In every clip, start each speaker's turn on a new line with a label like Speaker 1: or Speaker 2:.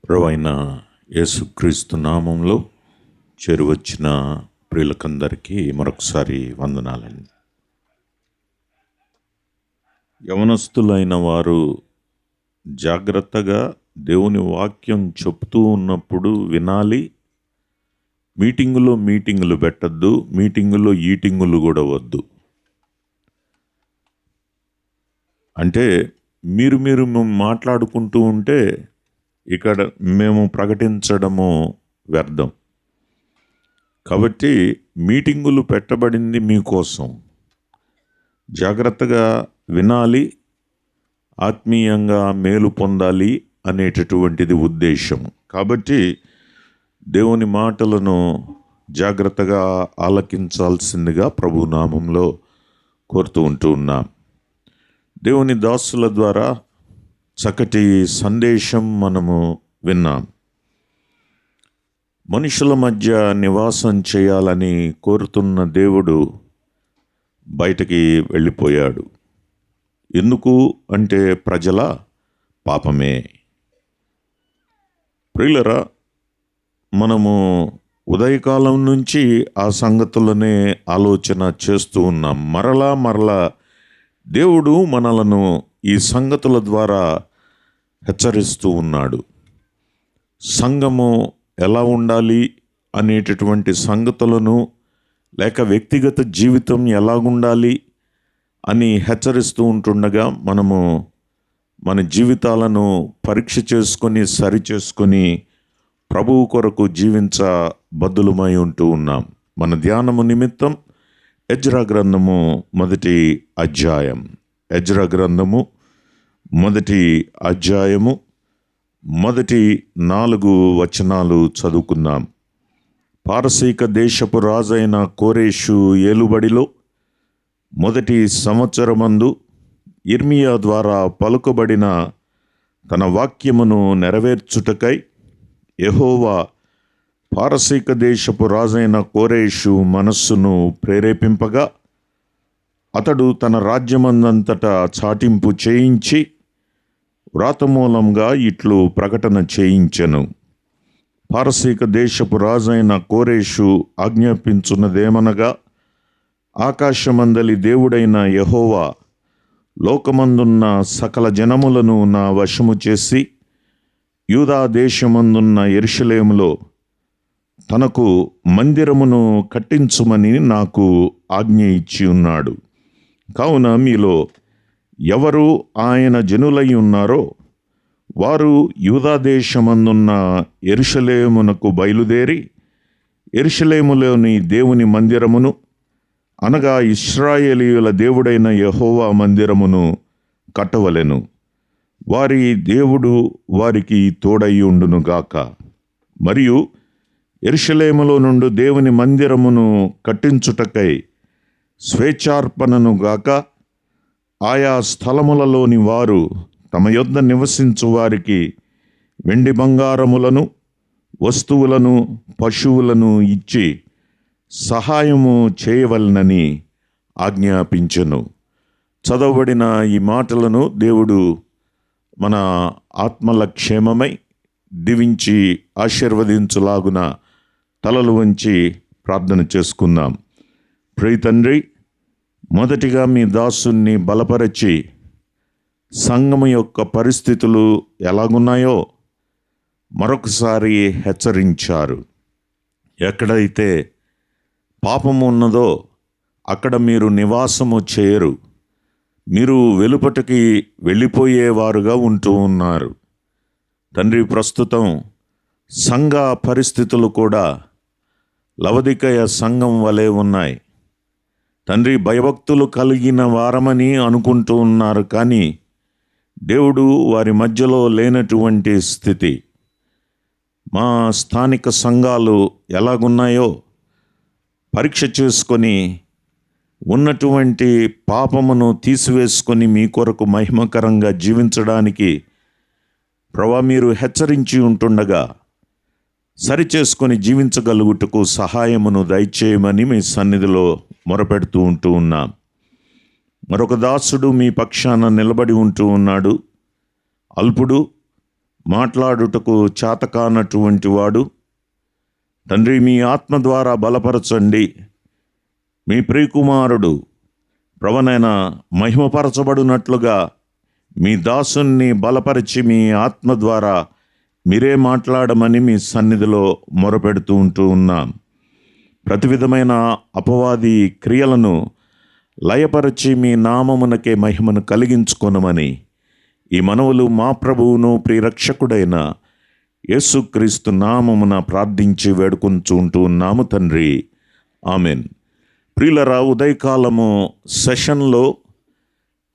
Speaker 1: ప్రభువైన యేసుక్రీస్తు నామంలో చేరువచ్చిన ప్రియులకందరికీ మరొకసారి వందనాలండి. యవనస్తులైన వారు జాగ్రత్తగా దేవుని వాక్యం చెప్తూ ఉన్నప్పుడు వినాలి. మీటింగులు పెట్టద్దు, మీటింగులో ఈటింగులు కూడా వద్దు. అంటే మీరు మాట్లాడుకుంటూ ఉంటే ఇక్కడ మేము ప్రకటించడము వ్యర్థం. కాబట్టి మీటింగులు పెట్టబడింది మీకోసం. జాగ్రత్తగా వినాలి, ఆత్మీయంగా మేలు పొందాలి అనేటటువంటిది ఉద్దేశం. కాబట్టి దేవుని మాటలను జాగ్రత్తగా ఆలకించాల్సిందిగా ప్రభు నామంలో కోరుతూ ఉంటూ ఉన్నాం. దేవుని దాసుల ద్వారా చక్కటి సందేశం మనము విన్నాం. మనుషుల మధ్య నివాసం చేయాలని కోరుతున్న దేవుడు బయటికి వెళ్ళిపోయాడు. ఎందుకు అంటే ప్రజల పాపమే. ప్రియులరా, మనము ఉదయకాలం నుంచి ఆ సంగతులనే ఆలోచన చేస్తూ ఉన్నాం. మరలా దేవుడు మనలను ఈ సంగతుల ద్వారా హెచ్చరిస్తూ ఉన్నాడు. సంఘము ఎలా ఉండాలి అనేటటువంటి సంగతులను, లేక వ్యక్తిగత జీవితం ఎలాగుండాలి అని హెచ్చరిస్తూ ఉంటుండగా మనము మన జీవితాలను పరీక్ష చేసుకొని సరిచేసుకొని ప్రభువు కొరకు జీవించబద్ధులమై ఉంటూ ఉన్నాం. మన ధ్యానము నిమిత్తం ఎజ్రా గ్రంథము మొదటి అధ్యాయం, ఎజ్రా గ్రంథము మొదటి అధ్యాయము మొదటి 4 వచనాలు చదువుకుందాం. పారసీక దేశపు రాజైన కోరేషు ఏలుబడిలో మొదటి సంవత్సరమందు ఇర్మియా ద్వారా పలుకబడిన తన వాక్యమును నెరవేర్చుటకై యెహోవా పారసీక దేశపు రాజైన కోరేషు మనస్సును ప్రేరేపింపగా అతడు తన రాజ్యమందంతటా చాటింపు చేయించి వ్రాతమూలంగా ఇట్లు ప్రకటన చేయించెను. పారసీక దేశపు రాజైన కోరేషు ఆజ్ఞాపించున్నదేమనగా, ఆకాశమందలి దేవుడైన యెహోవా లోకమందున్న సకల జనములను నా వశము చేసి యూదా దేశమందున్న యెరూషలేములో తనకు మందిరమును కట్టించుమని నాకు ఆజ్ఞ ఇచ్చి ఉన్నాడు. కావున మీలో ఎవరు ఆయన జనులై ఉన్నారో వారు యూదా దేశమందున్న యెరూషలేమునకు బయలుదేరి యెరూషలేములోని దేవుని మందిరమును, అనగా ఇశ్రాయేలీయుల దేవుడైన యెహోవా మందిరమును కట్టవలెను. వారి దేవుడు వారికి తోడై ఉండునుగాక. మరియు యెరూషలేములో నుండి దేవుని మందిరమును కట్టించుటకై స్వేచ్ఛార్పణను గాక ఆయా స్థలములలోని వారు తమ యొద్ద నివసించు వారికి వెండి బంగారములను, వస్తువులను, పశువులను ఇచ్చి సహాయము చేయవలనని ఆజ్ఞాపించెను. చదవబడిన ఈ మాటలను దేవుడు మన ఆత్మల క్షేమమై దీవించి ఆశీర్వదించులాగున తలలు వంచి ప్రార్థన చేసుకుందాం. ప్రియ తండ్రి, మొదటిగా మీ దాసుని బలపరచి సంఘము యొక్క పరిస్థితులు ఎలాగున్నాయో మరొకసారి హెచ్చరించారు. ఎక్కడైతే పాపము ఉన్నదో అక్కడ మీరు నివాసము చేయరు. మీరు వెలుపటికి వెళ్ళిపోయేవారుగా ఉంటూ ఉన్నారు. తండ్రి, ప్రస్తుతం సంఘ పరిస్థితులు కూడా లవదికయ సంఘం వలె ఉన్నాయి. తండ్రి, భయభక్తులు కలిగిన వారమని అనుకుంటూ ఉన్నారు, కానీ దేవుడు వారి మధ్యలో లేనటువంటి స్థితి. మా స్థానిక సంఘాలు ఎలాగున్నాయో పరీక్ష చేసుకొని ఉన్నటువంటి పాపమును తీసివేసుకొని మీ కొరకు మహిమకరంగా జీవించడానికి ప్రభువా మీరు హెచ్చరించి ఉంటుండగా సరిచేసుకొని జీవించగలుగుటకు సహాయమును దయచేయమని మీ సన్నిధిలో మొరపెడుతూ ఉంటూ ఉన్నాం. మరొక దాసుడు మీ పక్షాన నిలబడి ఉంటూ ఉన్నాడు. అల్పుడు, మాట్లాడుటకు చాతకానటువంటి వాడు, తండ్రి మీ ఆత్మ ద్వారా బలపరచండి. మీ ప్రియకుమారుడు ప్రభువైన మహిమపరచబడినట్లుగా మీ దాసుని బలపరిచి మీ ఆత్మ ద్వారా మీరే మాట్లాడమని మీ సన్నిధిలో మొరపెడుతూ ఉన్నాం. ప్రతి విధమైన అపవాది క్రియలను లయపరిచి మీ నామమునకే మహిమను కలిగించుకొనమని ఈ మనవులు మా ప్రభువును ప్రియరక్షకుడైన యేసుక్రీస్తు నామమున ప్రార్థించి వేడుకొంచుంటూ ఉన్నాము తండ్రి, ఆమెన్. ప్రియులరా, ఉదయకాలము సెషన్లో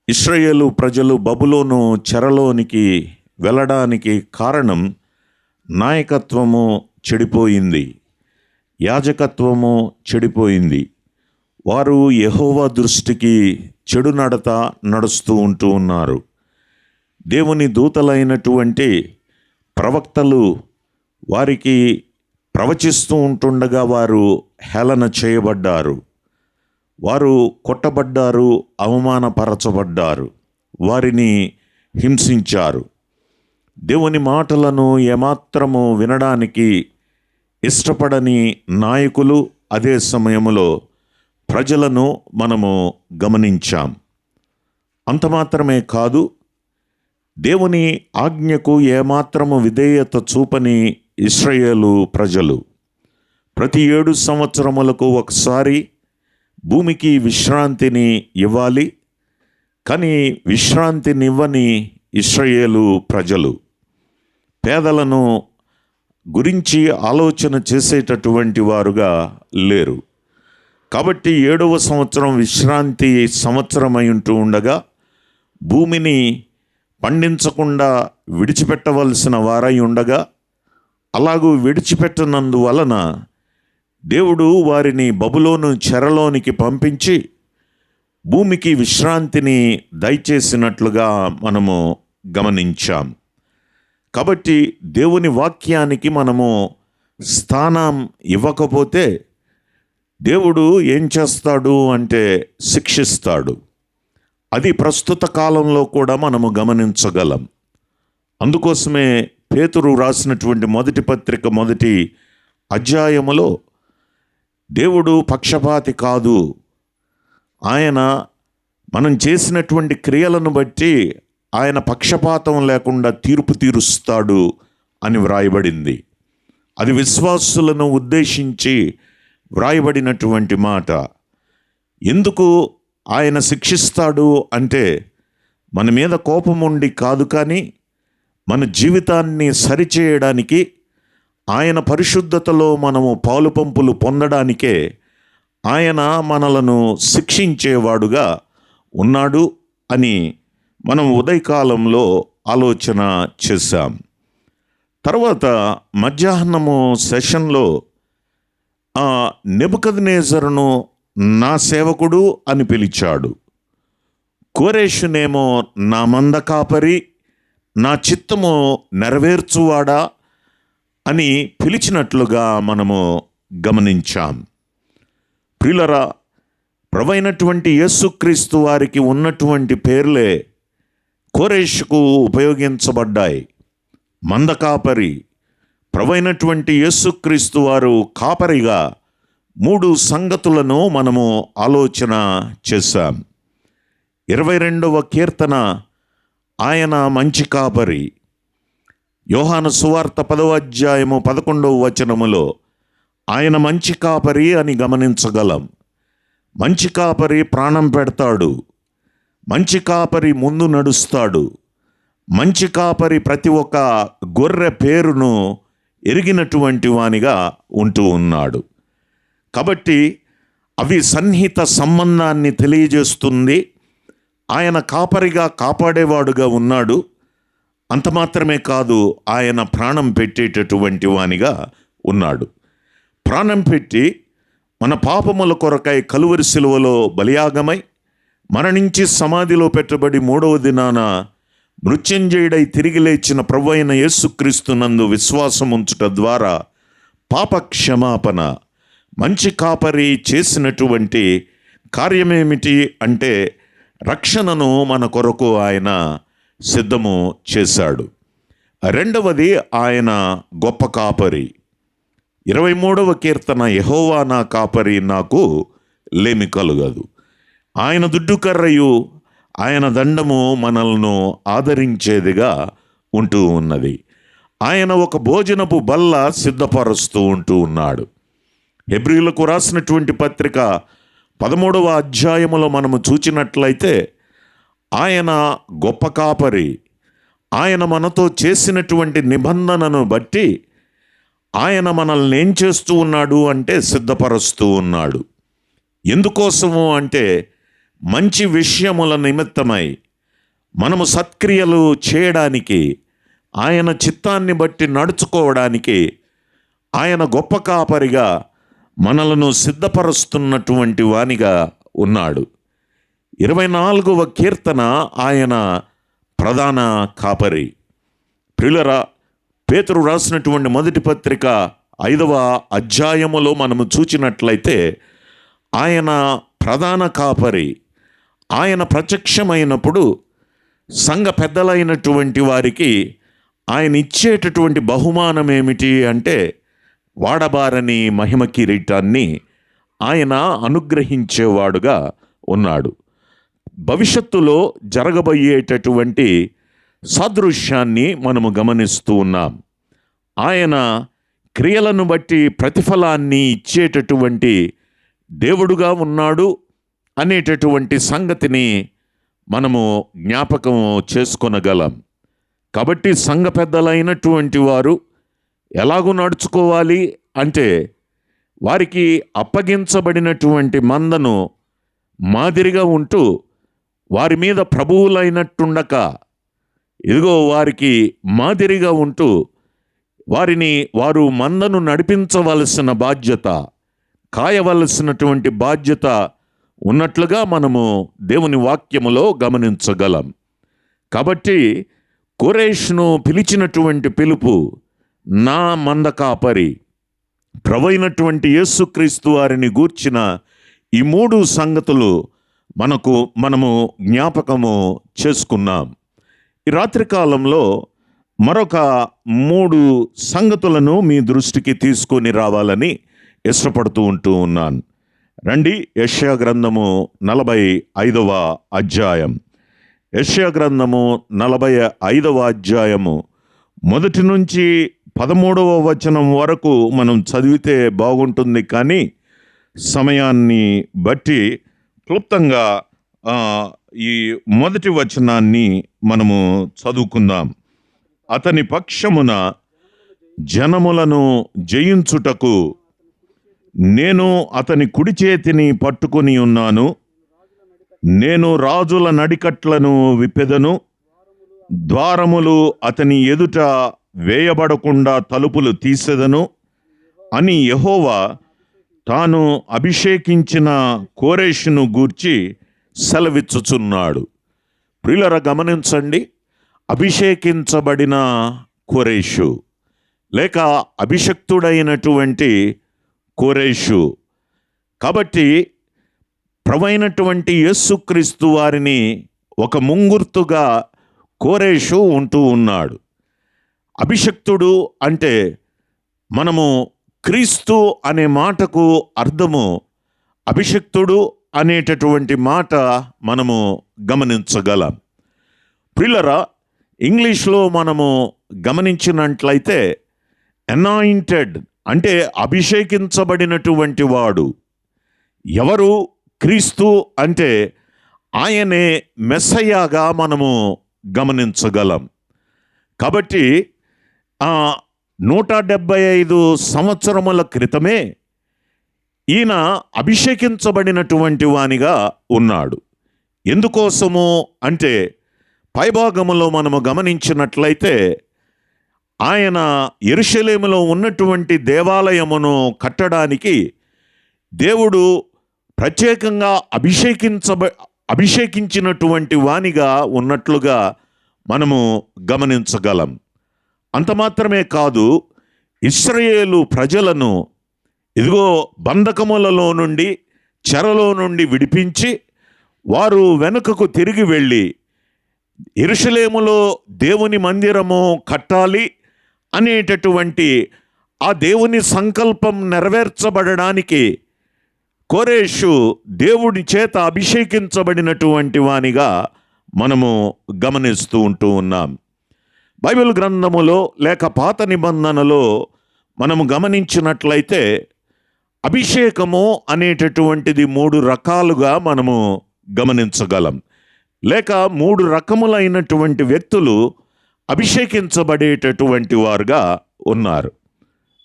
Speaker 1: ఇశ్రాయేలు ప్రజలు బబులోను చెరలోనికి వెళ్ళడానికి కారణం నాయకత్వము చెడిపోయింది, యాజకత్వము చెడిపోయింది. వారు యెహోవా దృష్టికి చెడు నడత నడుస్తూ ఉన్నారు. దేవుని దూతలైనటువంటి ప్రవక్తలు వారికి ప్రవచిస్తూ ఉంటుండగా వారు హేళన చేయబడ్డారు, వారు కొట్టబడ్డారు, అవమానపరచబడ్డారు, వారిని హింసించారు. దేవుని మాటలను ఏమాత్రము వినడానికి ఇష్టపడని నాయకులు అదే సమయంలో ప్రజలను మనము గమనించాం. అంత మాత్రమే కాదు, దేవుని ఆజ్ఞకు ఏమాత్రము విధేయత చూపని ఇశ్రాయేలు ప్రజలు ప్రతి 7 సంవత్సరములకు ఒకసారి భూమికి విశ్రాంతిని ఇవ్వాలి. కానీ విశ్రాంతినివ్వని ఇశ్రాయేలు ప్రజలు పేదలను గురించి ఆలోచన చేసేటటువంటి వారుగా లేరు. కాబట్టి 7వ సంవత్సరం విశ్రాంతి సంవత్సరమై ఉంటూ ఉండగా భూమిని పండించకుండా విడిచిపెట్టవలసిన వారై ఉండగా, అలాగూ విడిచిపెట్టనందువలన దేవుడు వారిని బబులోను చెరలోనికి పంపించి భూమికి విశ్రాంతిని దయచేసినట్లుగా మనము గమనించాం. కాబట్టి దేవుని వాక్యానికి మనము స్థానం ఇవ్వకపోతే దేవుడు ఏం చేస్తాడు అంటే శిక్షిస్తాడు. అది ప్రస్తుత కాలంలో కూడా మనము గమనించగలం. అందుకోసమే పేతురు రాసినటువంటి మొదటి పత్రిక 1వ అధ్యాయములో దేవుడు పక్షపాతి కాదు, ఆయన మనం చేసినటువంటి క్రియలను బట్టి ఆయన పక్షపాతం లేకుండా తీర్పు తీరుస్తాడు అని వ్రాయబడింది. అది విశ్వాసులను ఉద్దేశించి వ్రాయబడినటువంటి మాట. ఎందుకు ఆయన శిక్షిస్తాడు అంటే మన మీద కోపం ఉండి కాదు, కానీ మన జీవితాన్ని సరిచేయడానికి, ఆయన పరిశుద్ధతలో మనము పాలుపంపులు పొందడానికే ఆయన మనలను శిక్షించేవాడుగా ఉన్నాడు అని మనం ఉదయకాలంలో ఆలోచన చేశాం. తర్వాత మధ్యాహ్నము సెషన్లో నెబుకద్నెజరును నా సేవకుడు అని పిలిచాడు. కోరేషునేమో నా మంద కాపరి, నా చిత్తము నెరవేర్చువాడా అని పిలిచినట్లుగా మనము గమనించాం. ప్రియులరా, ప్రభువైనటువంటి యేసుక్రీస్తు వారికి ఉన్నటువంటి పేర్లే కోరేషుకు ఉపయోగించబడ్డాయి. మందకాపరి, ప్రభువైనటువంటి యేసుక్రీస్తు వారు కాపరిగా 3 సంగతులను మనము ఆలోచన చేశాం. 22వ కీర్తన ఆయన మంచి కాపరి. యోహాను సువార్త 10వ అధ్యాయము 11వ వచనములో ఆయన మంచి కాపరి అని గమనించగలం. మంచి కాపరి ప్రాణం పెడతాడు, మంచి కాపరి ముందు నడుస్తాడు, మంచి కాపరి ప్రతి ఒక్క గొర్రె పేరును ఎరిగినటువంటి వానిగా ఉంటూ ఉన్నాడు. కాబట్టి అవి సన్నిహిత సంబంధాన్ని తెలియజేస్తుంది. ఆయన కాపరిగా కాపాడేవాడుగా ఉన్నాడు. అంత మాత్రమే కాదు, ఆయన ప్రాణం పెట్టేటటువంటి వానిగా ఉన్నాడు. ప్రాణం పెట్టి మన పాపముల కొరకై కలువరి శిలువలో బలియాగమై మరణించి సమాధిలో పెట్టబడి 3వ దినాన మృత్యుంజయుడై తిరిగి లేచిన ప్రభువైన యేసుక్రీస్తునందు విశ్వాసం ఉంచుట ద్వారా పాప క్షమాపణ, మంచి కాపరి చేసినటువంటి కార్యమేమిటి అంటే రక్షణను మన కొరకు ఆయన సిద్ధము చేశాడు. రెండవది ఆయన గొప్ప కాపరి. 23వ కీర్తన, యెహోవా నా కాపరి, నాకు లేమి కలుగదు. ఆయన దుడ్డుకర్రయు ఆయన దండము మనల్ని ఆదరించేదిగా ఉంటూ ఉన్నది. ఆయన ఒక భోజనపు బల్ల సిద్ధపరుస్తూ ఉంటూ ఉన్నాడు. హెబ్రీయులకు రాసినటువంటి పత్రిక 13వ అధ్యాయములో మనము చూచినట్లయితే ఆయన గొప్ప కాపరి. ఆయన మనతో చేసినటువంటి నిబంధనను బట్టి ఆయన మనల్ని ఏం చేస్తూ ఉన్నాడు అంటే సిద్ధపరుస్తూ ఉన్నాడు. ఎందుకోసము అంటే మంచి విషయముల నిమిత్తమై మనము సత్క్రియలు చేయడానికి, ఆయన చిత్తాన్ని బట్టి నడుచుకోవడానికి ఆయన గొప్ప కాపరిగా మనలను సిద్ధపరుస్తున్నటువంటి వానిగా ఉన్నాడు. 24వ కీర్తన ఆయన ప్రధాన కాపరి. ప్రియులరా, పేతురు రాసినటువంటి మొదటి పత్రిక 5వ అధ్యాయములో మనము చూచినట్లయితే ఆయన ప్రధాన కాపరి. ఆయన ప్రత్యక్షమైనప్పుడు సంఘ పెద్దలైనటువంటి వారికి ఆయన ఇచ్చేటటువంటి బహుమానం ఏమిటి అంటే వాడబారని మహిమ కిరీటాన్ని ఆయన అనుగ్రహించేవాడుగా ఉన్నాడు. భవిష్యత్తులో జరగబోయేటటువంటి సాదృశ్యాన్ని మనము గమనిస్తూ ఉన్నాం. ఆయన క్రియలను బట్టి ప్రతిఫలాన్ని ఇచ్చేటటువంటి దేవుడుగా ఉన్నాడు అనేటటువంటి సంగతిని మనము జ్ఞాపకం చేసుకొనగలం. కాబట్టి సంఘ పెద్దలైనటువంటి వారు ఎలాగూ నడుచుకోవాలి అంటే వారికి అప్పగించబడినటువంటి మందను మాదిరిగా ఉంటూ వారి మీద ప్రభువులైనట్టుండక ఇదిగో వారికి మాదిరిగా ఉంటూ వారు మందను నడిపించవలసిన బాధ్యత, కాయవలసినటువంటి బాధ్యత ఉన్నట్లుగా మనము దేవుని వాక్యములో గమనించగలం. కాబట్టి కోరేషును పిలిచినటువంటి పిలుపు నా మంద కాపరి, ప్రభువైనటువంటి యేసుక్రీస్తు వారిని గూర్చిన ఈ 3 సంగతులు మనము జ్ఞాపకము చేసుకున్నాం. ఈ రాత్రికాలంలో మరొక 3 సంగతులను మీ దృష్టికి తీసుకొని రావాలని ఇష్టపడుతూ ఉంటూ ఉన్నాను. రండి, యెషయా గ్రంథము 45వ అధ్యాయం. యెషయా గ్రంథము 45వ అధ్యాయము 1 నుంచి 13వ వచనం వరకు మనం చదివితే బాగుంటుంది. కానీ సమయాన్ని బట్టి క్లుప్తంగా ఈ 1వ వచనాన్ని మనము చదువుకుందాం. అతని పక్షమున జనములను జయించుటకు నేను అతని కుడి చేతిని పట్టుకొని ఉన్నాను. నేను రాజుల నడికట్లను విప్పెదను, ద్వారములు అతని ఎదుట వేయబడకుండా తలుపులు తీసెదను అని యెహోవా తాను అభిషేకించిన కోరేషును గూర్చి సెలవిచ్చుచున్నాడు. ప్రియులరా, గమనించండి, అభిషేకించబడిన కోరేషు లేక అభిషక్తుడైనటువంటి కోరేషు. కాబట్టి ప్రభువైనటువంటి యేసుక్రీస్తు వారిని ఒక ముంగుర్తుగా కోరేషు ఉంటూ ఉన్నాడు. అభిషక్తుడు అంటే మనము క్రీస్తు అనే మాటకు అర్థము అభిషక్తుడు అనేటటువంటి మాట మనము గమనించగలం. ప్రియులరా, ఇంగ్లీష్లో మనము గమనించినట్లయితే అనాయింటెడ్ అంటే అభిషేకించబడినటువంటి వాడు. ఎవరు? క్రీస్తు అంటే ఆయనే మెస్సయ్యగా మనము గమనించగలం. కాబట్టి 175 సంవత్సరముల క్రితమే ఈయన అభిషేకించబడినటువంటి వానిగా ఉన్నాడు. ఎందుకోసము అంటే పైభాగములో మనము గమనించినట్లయితే ఆయన యెరూషలేములో ఉన్నటువంటి దేవాలయమును కట్టడానికి దేవుడు ప్రత్యేకంగా అభిషేకించినటువంటి వానిగా ఉన్నట్లుగా మనము గమనించగలం. అంత మాత్రమే కాదు, ఇశ్రాయేలు ప్రజలను ఇదిగో బంధకములలో నుండి, చెరలో నుండి విడిపించి వారు వెనుకకు తిరిగి వెళ్ళి యెరూషలేములో దేవుని మందిరము కట్టాలి అనేటటువంటి ఆ దేవుని సంకల్పం నెరవేర్చబడడానికి కోరేషు దేవుడి చేత అభిషేకించబడినటువంటి వానిగా మనము గమనిస్తూ ఉంటూ ఉన్నాం. బైబిల్ గ్రంథములో లేక పాత నిబంధనలో మనము గమనించినట్లయితే అభిషేకము అనేటటువంటిది 3 రకాలుగా మనము గమనించగలం. లేక 3 రకములైనటువంటి వ్యక్తులు అభిషేకించబడేటటువంటి వారుగా ఉన్నారు.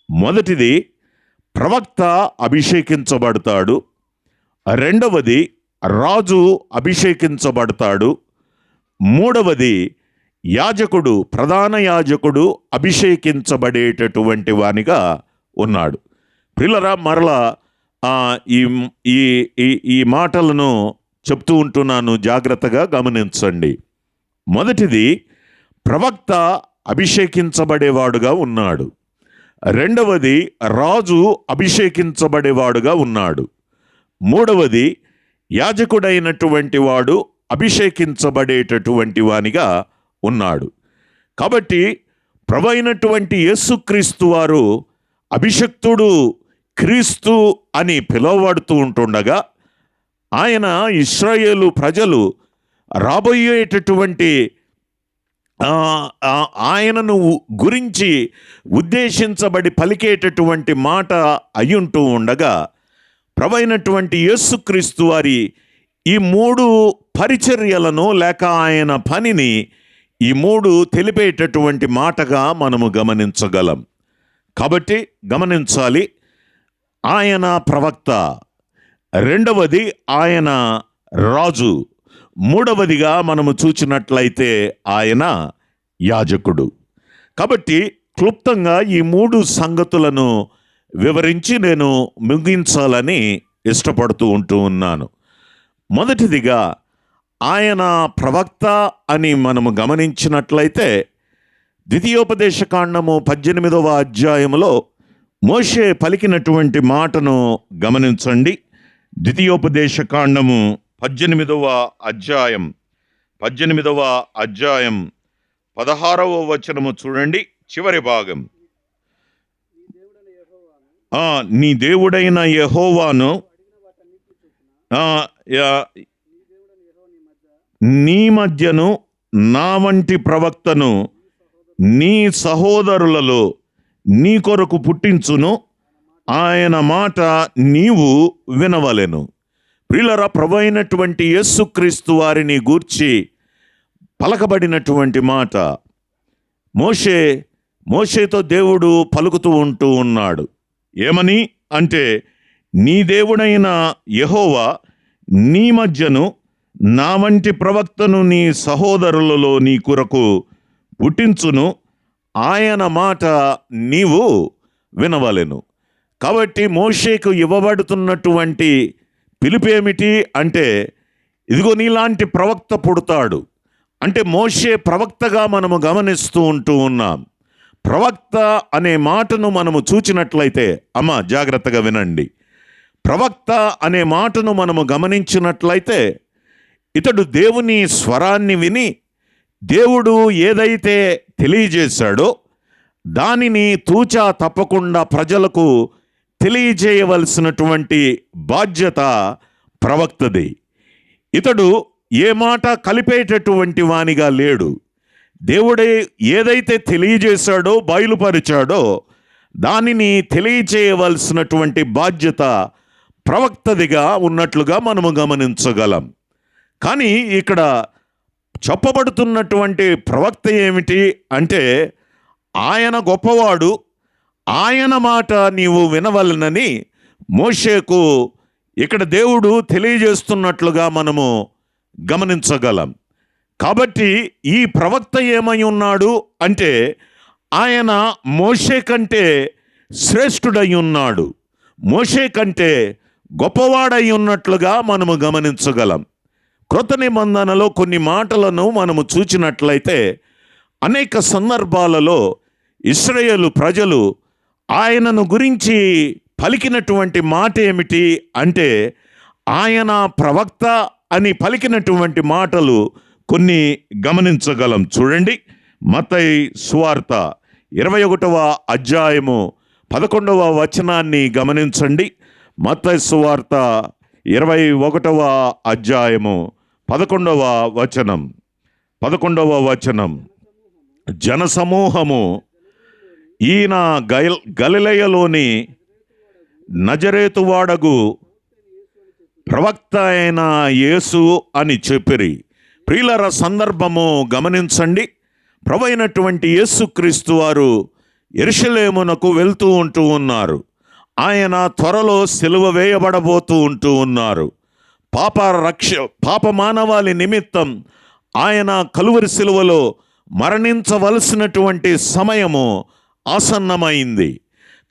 Speaker 1: మొదటిది ప్రవక్త అభిషేకించబడతాడు. రెండవది రాజు అభిషేకించబడతాడు. మూడవది యాజకుడు, ప్రధాన యాజకుడు అభిషేకించబడేటటువంటి వానిగా ఉన్నాడు. ప్రియులారా, మరలా ఈ ఈ ఈ మాటలను చెప్తూ ఉంటున్నాను, జాగ్రత్తగా గమనించండి. మొదటిది ప్రవక్త అభిషేకించబడేవాడుగా ఉన్నాడు. రెండవది రాజు అభిషేకించబడేవాడుగా ఉన్నాడు. మూడవది యాజకుడైనటువంటి వాడు అభిషేకించబడేటటువంటి వానిగా ఉన్నాడు. కాబట్టి ప్రభువైనటువంటి యేసుక్రీస్తు వారు అభిషక్తుడు క్రీస్తు అని పిలువబడుతూ ఉంటుండగా, ఆయన ఇశ్రాయేలు ప్రజలు రాబోయేటటువంటి ఆయనను గురించి ఉద్దేశించబడి పలికేటటువంటి మాట అయ్యుంటూ ఉండగా, ప్రభువైనటువంటి యేసుక్రీస్తు వారి ఈ 3 పరిచర్యలను లేక ఆయన పనిని ఈ 3 తెలిపేటటువంటి మాటగా మనము గమనించగలం. కాబట్టి గమనించాలి, ఆయన ప్రవక్త, రెండవది ఆయన రాజు, మూడవదిగా మనము చూచినట్లయితే ఆయన యాజకుడు. కాబట్టి క్లుప్తంగా ఈ 3 సంగతులను వివరించి నేను ముగించాలని ఇష్టపడుతూ ఉంటూ ఉన్నాను. మొదటిదిగా ఆయన ప్రవక్త అని మనము గమనించినట్లయితే ద్వితీయోపదేశకాండము 18వ అధ్యాయములో మోషే పలికినటువంటి మాటను గమనించండి. ద్వితీయోపదేశకాండము 18వ అధ్యాయం 16వ వచనము చూడండి, చివరి భాగం. నీ దేవుడైన యెహోవాను నీ మధ్యను నా వంటి ప్రవక్తను నీ సహోదరులలో నీ కొరకు పుట్టించును, ఆయన మాట నీవు వినవలెను. ప్రియులారా, ప్రభువైనటువంటి యేసుక్రీస్తు వారిని గూర్చి పలకబడినటువంటి మాట మోషేతో దేవుడు పలుకుతూ ఉంటూ ఉన్నాడు. ఏమని అంటే, నీ దేవుడైన యెహోవా నీ మధ్యను నా వంటి ప్రవక్తను నీ సహోదరులలో నీ కొరకు పుట్టించును, ఆయన మాట నీవు వినవలెను. కాబట్టి మోషేకు ఇవ్వబడుతున్నటువంటి పిలుపేమిటి అంటే, ఇదిగో నీలాంటి ప్రవక్త పుడతాడు అంటే మోషే ప్రవక్తగా మనము గమనిస్తూ ఉంటూ ఉన్నాం. ప్రవక్త అనే మాటను మనము చూచినట్లయితే, జాగ్రత్తగా వినండి, ప్రవక్త అనే మాటను మనము గమనించినట్లయితే ఇతడు దేవుని స్వరాన్ని విని దేవుడు ఏదైతే తెలియజేశాడో దానిని తూచా తప్పకుండా ప్రజలకు తెలియజేయవలసినటువంటి బాధ్యత ప్రవక్తది. ఇతడు ఏ మాట కలిపేటటువంటి వానిగా లేడు. దేవుడే ఏదైతే తెలియజేశాడో, బయలుపరిచాడో దానిని తెలియజేయవలసినటువంటి బాధ్యత ప్రవక్తదిగా ఉన్నట్లుగా మనము గమనించగలం. కానీ ఇక్కడ చెప్పబడుతున్నటువంటి ప్రవక్త ఏమిటి అంటే, ఆయన గొప్పవాడు, ఆయన మాట నీవు వినవలనని మోషేకు ఇక్కడ దేవుడు తెలియజేస్తున్నట్లుగా మనము గమనించగలం. కాబట్టి ఈ ప్రవక్త ఏమై ఉన్నాడు అంటే, ఆయన మోషే కంటే శ్రేష్ఠుడై ఉన్నాడు, మోషే కంటే గొప్పవాడై ఉన్నట్లుగా మనము గమనించగలం. క్రొత్త నిబంధనలో కొన్ని మాటలను మనము చూచినట్లయితే అనేక సందర్భాలలో ఇశ్రాయేలు ప్రజలు ఆయనను గురించి పలికినటువంటి మాట ఏమిటి అంటే, ఆయన ప్రవక్త అని పలికినటువంటి మాటలు కొన్ని గమనించగలం. చూడండి, మత్తయి సువార్త 21వ అధ్యాయము 11వ వచనాన్ని గమనించండి. మత్తయి సువార్త 21వ అధ్యాయము 11వ వచనం. జనసమూహము ఈయన గలిలయలోని నజరేతువాడగు ప్రవక్త అయిన యేసు అని చెప్పిరి. ప్రియులర, సందర్భము గమనించండి. ప్రభువైనటువంటి యేసుక్రీస్తు వారు యెరూషలేమునకు వెళ్తూ ఉంటూ ఉన్నారు. ఆయన త్వరలో సిలువ వేయబడబోతూ ఉంటూ ఉన్నారు. పాప మానవాళి నిమిత్తం ఆయన కలువరి సిలువలో మరణించవలసినటువంటి సమయము ఆసన్నమైంది.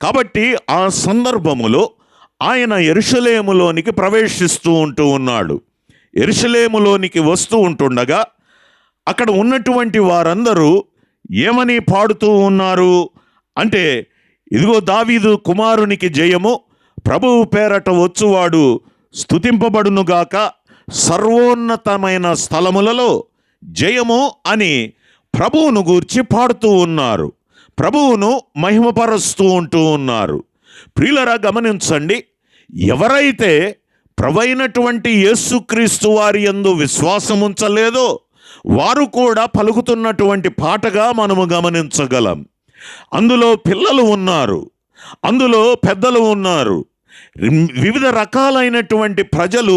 Speaker 1: కాబట్టి ఆ సందర్భములో ఆయన యెరూషలేములోనికి ప్రవేశిస్తూ ఉంటూ ఉన్నాడు. యెరూషలేములోనికి వస్తూ ఉంటుండగా అక్కడ ఉన్నటువంటి వారందరూ ఏమని పాడుతూ ఉన్నారు అంటే, ఇదిగో దావీదు కుమారునికి జయము, ప్రభువు పేరట వచ్చువాడు స్తుతింపబడునుగాక, సర్వోన్నతమైన స్థలములలో జయము అని ప్రభువును గూర్చి పాడుతూ ఉన్నారు. ప్రభువును మహిమపరుస్తూ ఉంటూ ఉన్నారు. ప్రియులరా, గమనించండి, ఎవరైతే ప్రభువైనటువంటి యేసుక్రీస్తు వారి యందు విశ్వాసం ఉంచలేదో వారు కూడా పలుకుతున్నటువంటి పాటగా మనము గమనించగలం. అందులో పిల్లలు ఉన్నారు, అందులో పెద్దలు ఉన్నారు, వివిధ రకాలైనటువంటి ప్రజలు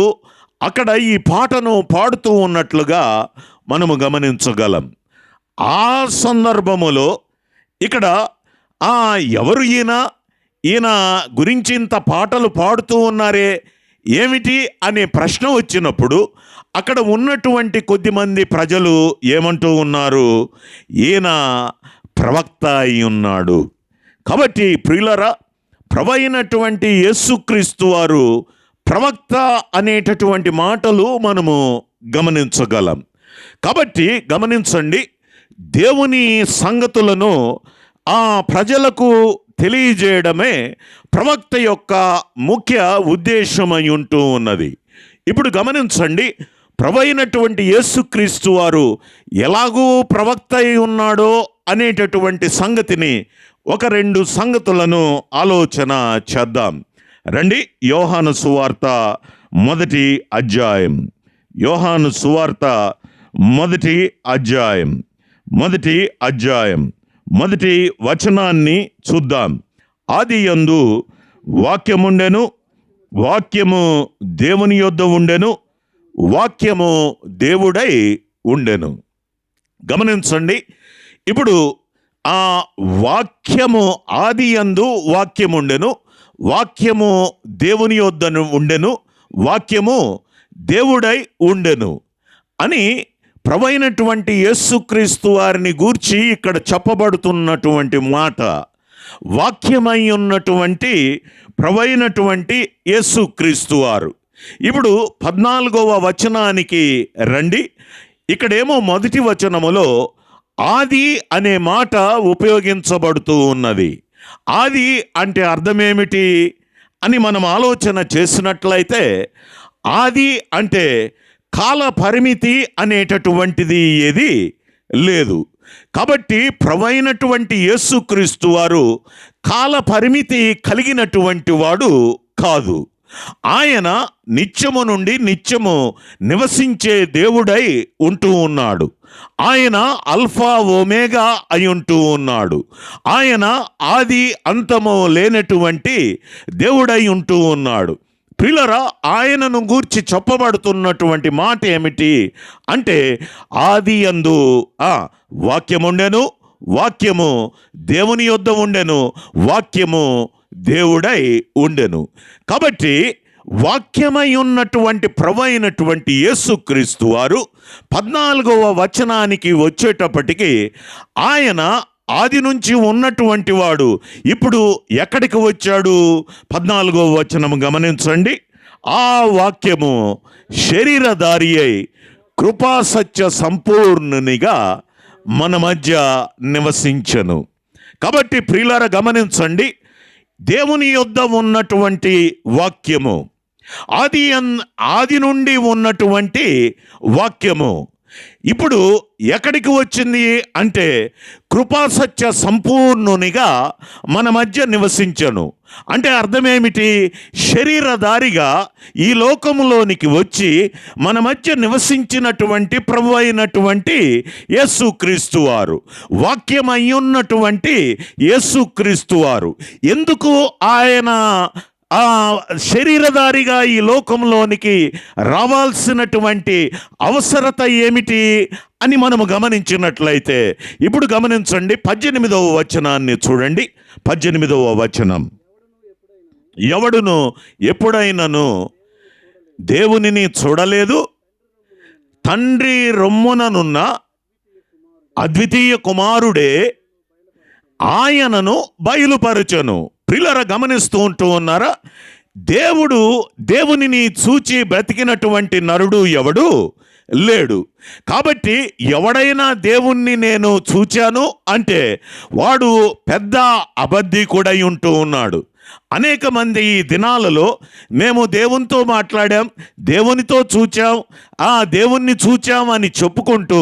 Speaker 1: అక్కడ ఈ పాటను పాడుతూ ఉన్నట్లుగా మనము గమనించగలం. ఆ సందర్భములో ఇక్కడ ఎవరు ఈయన గురించి ఇంత పాటలు పాడుతూ ఉన్నారే ఏమిటి అనే ప్రశ్న వచ్చినప్పుడు అక్కడ ఉన్నటువంటి కొద్దిమంది ప్రజలు ఏమంటూ ఉన్నారు, ఈయన ప్రవక్త అయి ఉన్నాడు. కాబట్టి ప్రియులరా, ప్రభువైనటువంటి యేసుక్రీస్తు వారు ప్రవక్త అనేటటువంటి మాటలు మనము గమనించగలం. కాబట్టి గమనించండి, దేవుని సంగతులను ఆ ప్రజలకు తెలియజేయడమే ప్రవక్త యొక్క ముఖ్య ఉద్దేశమై ఉంటూ ఉన్నది. ఇప్పుడు గమనించండి, ప్రభువైనటువంటి యేసుక్రీస్తు వారు ఎలాగూ ప్రవక్త అయి ఉన్నాడో అనేటటువంటి సంగతిని ఒక 2 సంగతులను ఆలోచన చేద్దాం. రండి, యోహాను సువార్త 1వ అధ్యాయం. యోహాను సువార్త 1వ అధ్యాయం 1వ వచనాన్ని చూద్దాం. ఆదియందు వాక్యముండెను, వాక్యము దేవుని యొద్ద ఉండెను, వాక్యము దేవుడై ఉండెను. గమనించండి, ఇప్పుడు ఆ వాక్యము ఆదియందు వాక్యముండెను, వాక్యము దేవుని యొద్ద ఉండెను, వాక్యము దేవుడై ఉండెను అని ప్రభువైనటువంటి యేసుక్రీస్తు వారిని గూర్చి ఇక్కడ చెప్పబడుతున్నటువంటి మాట. వాక్యమై ఉన్నటువంటి ప్రభువైనటువంటి యేసుక్రీస్తు వారు. ఇప్పుడు 14వ వచనానికి రండి. ఇక్కడేమో 1వ వచనములో ఆది అనే మాట ఉపయోగించబడుతూ ఉన్నది. ఆది అంటే అర్థమేమిటి అని మనం ఆలోచన చేసినట్లయితే, ఆది అంటే కాల పరిమితి అనేటటువంటిది ఏది లేదు. కాబట్టి ప్రభువైనటువంటి యేసుక్రీస్తు వారు కాల పరిమితి కలిగినటువంటి వాడు కాదు. ఆయన నిత్యము నుండి నిత్యము నివసించే దేవుడై ఉంటూ ఉన్నాడు. ఆయన అల్ఫా ఒమేగా అయి ఉంటూ ఉన్నాడు. ఆయన ఆది అంతము లేనటువంటి దేవుడై ఉంటూ ఉన్నాడు. ప్రియులరా, ఆయనను గూర్చి చెప్పబడుతున్నటువంటి మాట ఏమిటి అంటే, ఆదియందు వాక్యముండెను, వాక్యము దేవుని యొద్ద ఉండెను, వాక్యము దేవుడై ఉండెను. కాబట్టి వాక్యమై ఉన్నటువంటి ప్రభువైనటువంటి యేసుక్రీస్తు వారు 14వ వచనానికి వచ్చేటప్పటికి ఆయన ఆది నుంచి ఉన్నటువంటి వాడు ఇప్పుడు ఎక్కడికి వచ్చాడు? 14వ వచనం గమనించండి. ఆ వాక్యము శరీరధారి అయి కృపాసత్య సంపూర్ణునిగా మన మధ్య నివసించెను. కాబట్టి ప్రియులారా, గమనించండి, దేవుని యొద్ద ఉన్నటువంటి వాక్యము, ఆది నుండి ఉన్నటువంటి వాక్యము ఇప్పుడు ఎక్కడికి వచ్చింది అంటే కృపాసత్య సంపూర్ణునిగా మన మధ్య నివసించను. అంటే అర్థమేమిటి? శరీరధారిగా ఈ లోకములోనికి వచ్చి మన మధ్య నివసించినటువంటి ప్రభు అయినటువంటి యేసుక్రీస్తు వారు, వాక్యమయ్యున్నటువంటి యేసుక్రీస్తు వారు. ఎందుకు ఆయన శరీరధారిగా ఈ లోకంలోనికి రావాల్సినటువంటి అవసరత ఏమిటి అని మనము గమనించినట్లయితే, ఇప్పుడు గమనించండి 18వ వచనాన్ని చూడండి. 18వ వచనం, ఎవడును ఎప్పుడైనను దేవునిని చూడలేదు, తండ్రి రొమ్ముననున్న అద్వితీయ కుమారుడే ఆయనను బయలుపరచను. ప్రియులారా, గమనిస్తూ ఉన్నారా? దేవునిని చూచి బ్రతికినటువంటి నరుడు ఎవడు లేడు. కాబట్టి ఎవడైనా దేవుణ్ణి నేను చూచాను అంటే వాడు పెద్ద అబద్ధికుడై ఉంటూ ఉన్నాడు. అనేక మంది ఈ దినాలలో మేము దేవునితో మాట్లాడాం, దేవునితో చూచాం, దేవుణ్ణి చూచాం అని చెప్పుకుంటూ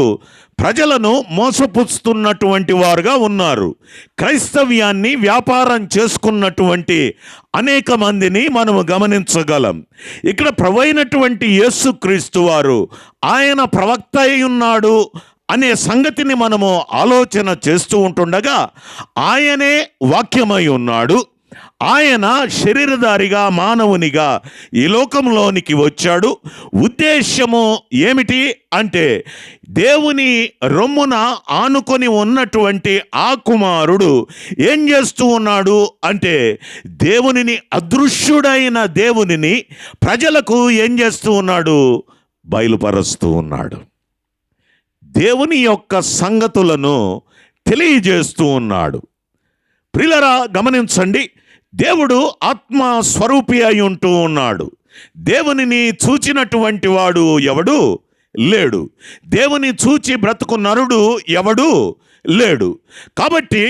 Speaker 1: ప్రజలను మోసపుచ్చుతున్నటువంటి వారుగా ఉన్నారు. క్రైస్తవ్యాన్ని వ్యాపారం చేసుకున్నటువంటి అనేక మందిని మనము గమనించగలం. ఇక్కడ ప్రభువైనటువంటి యేసుక్రీస్తు వారు ఆయన ప్రవక్త అయి ఉన్నాడు అనే సంగతిని మనము ఆలోచన చేస్తూ ఉంటుండగా, ఆయనే వాక్యమై ఉన్నాడు. ఆయన శరీరధారిగా మానవునిగా ఈ లోకంలోనికి వచ్చాడు. ఉద్దేశము ఏమిటి అంటే, దేవుని రొమ్మున ఆనుకొని ఉన్నటువంటి ఆ కుమారుడు ఏం చేస్తూ ఉన్నాడు అంటే, దేవునిని, అదృశ్యుడైన దేవునిని ప్రజలకు ఏం చేస్తూ ఉన్నాడు? బయలుపరుస్తూ ఉన్నాడు. దేవుని యొక్క సంగతులను తెలియజేస్తూ ఉన్నాడు. ప్రియులారా, గమనించండి, దేవుడు ఆత్మ స్వరూపి అయి ఉంటూ ఉన్నాడు. దేవునిని చూచినటువంటి వాడు ఎవడు లేడు. దేవుని చూచి బ్రతుకు నరుడు ఎవడు లేడు. కాబట్టి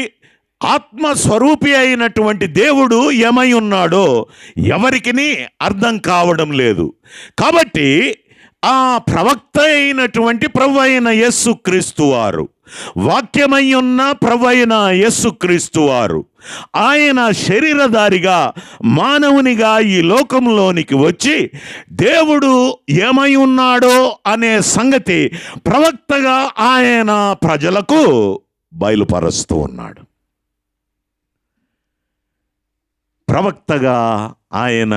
Speaker 1: ఆత్మస్వరూపి అయినటువంటి దేవుడు ఏమై ఉన్నాడో ఎవరికిని అర్థం కావడం లేదు. కాబట్టి ఆ ప్రవక్త అయినటువంటి ప్రభు అయిన యేసుక్రీస్తు వారు, వాక్యమై ఉన్న ప్రభు అయిన యేసుక్రీస్తు వారు, ఆయన శరీరధారిగా మానవునిగా ఈ లోకంలోనికి వచ్చి దేవుడు ఏమై ఉన్నాడో అనే సంగతి ప్రవక్తగా ఆయన ప్రజలకు బయలుపరుస్తూ ఉన్నాడు. ప్రవక్తగా ఆయన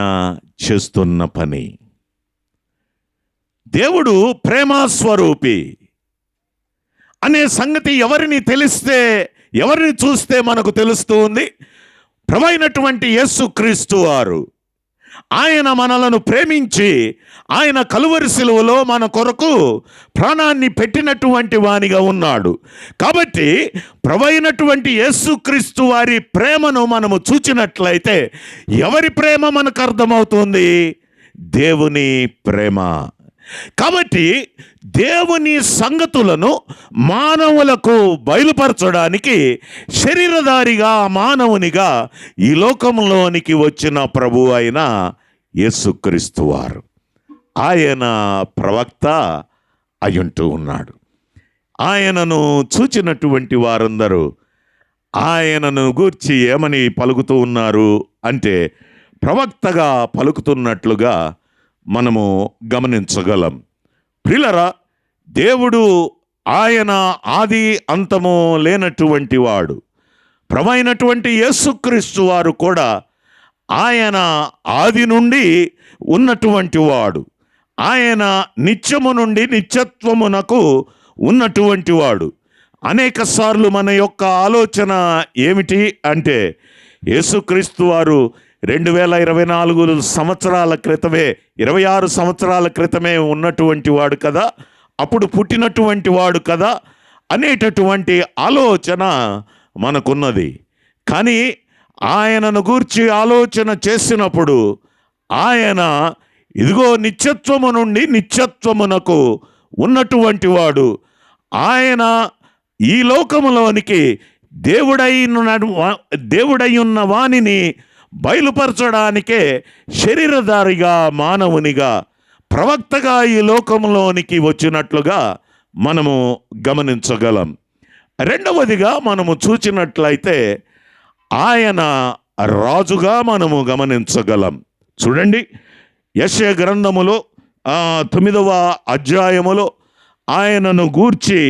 Speaker 1: చేస్తున్న పని, దేవుడు ప్రేమస్వరూపి అనే సంగతి ఎవరిని చూస్తే మనకు తెలుస్తూ ఉంది? ప్రభువైనటువంటి యేసుక్రీస్తు వారు, ఆయన మనలను ప్రేమించి ఆయన కలువరి శిలువలో మన కొరకు ప్రాణాన్ని పెట్టినటువంటి వానిగా ఉన్నాడు. కాబట్టి ప్రభువైనటువంటి యేసుక్రీస్తు వారి ప్రేమను మనము చూచినట్లయితే ఎవరి ప్రేమ మనకు అర్థమవుతుంది? దేవుని ప్రేమ. కాబట్టి దేవుని సంగతులను మానవులకు బయలుపరచడానికి శరీరధారిగా మానవునిగా ఈ లోకంలోనికి వచ్చిన ప్రభు అయిన యేసుక్రీస్తు వారు, ఆయన ప్రవక్త అయ్యుంటూ ఉన్నాడు. ఆయనను చూచినటువంటి వారందరూ ఆయనను గూర్చి ఏమని పలుకుతూ ఉన్నారు అంటే, ప్రవక్తగా పలుకుతున్నట్లుగా మనము గమనించగలం. ప్రియులారా, దేవుడు ఆయన ఆది అంతము లేనటువంటి వాడు. ప్రభువైనటువంటి యేసుక్రీస్తు వారు కూడా ఆయన ఆది నుండి ఉన్నటువంటి వాడు. ఆయన నిత్యము నుండి నిత్యత్వమునకు ఉన్నటువంటి వాడు. అనేక సార్లు మన యొక్క ఆలోచన ఏమిటి అంటే, యేసుక్రీస్తు వారు 2024 సంవత్సరాల క్రితమే, 26 సంవత్సరాల క్రితమే ఉన్నటువంటి వాడు కదా, అప్పుడు పుట్టినటువంటి వాడు కదా అనేటటువంటి ఆలోచన మనకున్నది. కానీ ఆయనను గూర్చి ఆలోచన చేసినప్పుడు ఆయన ఇదిగో నిత్యత్వము నుండి నిత్యత్వమునకు ఉన్నటువంటి వాడు. ఆయన ఈ లోకములోనికి దేవుడై ఉన్న వానిని బయలుపరచడానికే శరీరధారిగా మానవునిగా ప్రవక్తగా ఈ లోకంలోనికి వచ్చినట్లుగా మనము గమనించగలం. రెండవదిగా మనము చూచినట్లయితే ఆయన రాజుగా మనము గమనించగలం. చూడండి, యెషయా గ్రంథములో 9వ అధ్యాయములో ఆయనను గూర్చి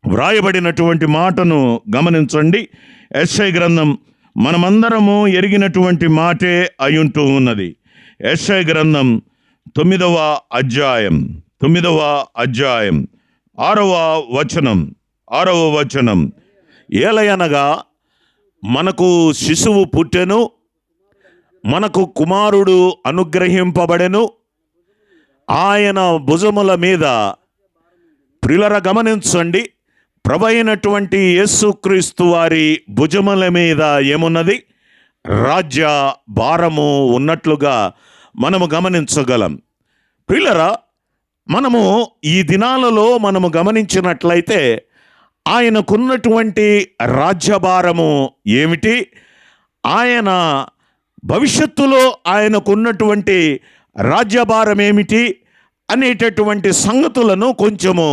Speaker 1: వ్రాయబడినటువంటి మాటను గమనించండి. యెషయా గ్రంథం మనమందరము ఎరిగినటువంటి మాటే అయ్యుంటూ ఉన్నది. యెషయా గ్రంథం 9వ అధ్యాయం 6వ వచనం, ఏలయనగా మనకు శిశువు పుట్టెను, మనకు కుమారుడు అనుగ్రహింపబడెను, ఆయన భుజముల మీద, ప్రియులరా గమనించండి, ప్రభువైనటువంటి యేసుక్రీస్తు వారి భుజముల మీద ఏమున్నది? రాజ్య భారము ఉన్నట్లుగా మనము గమనించగలం. ప్రియులరా, మనము ఈ దినాలలో మనము గమనించినట్లయితే ఆయనకున్నటువంటి రాజ్యభారము ఏమిటి, ఆయన భవిష్యత్తులో ఆయనకున్నటువంటి రాజ్యభారం ఏమిటి అనేటటువంటి సంగతులను కొంచెము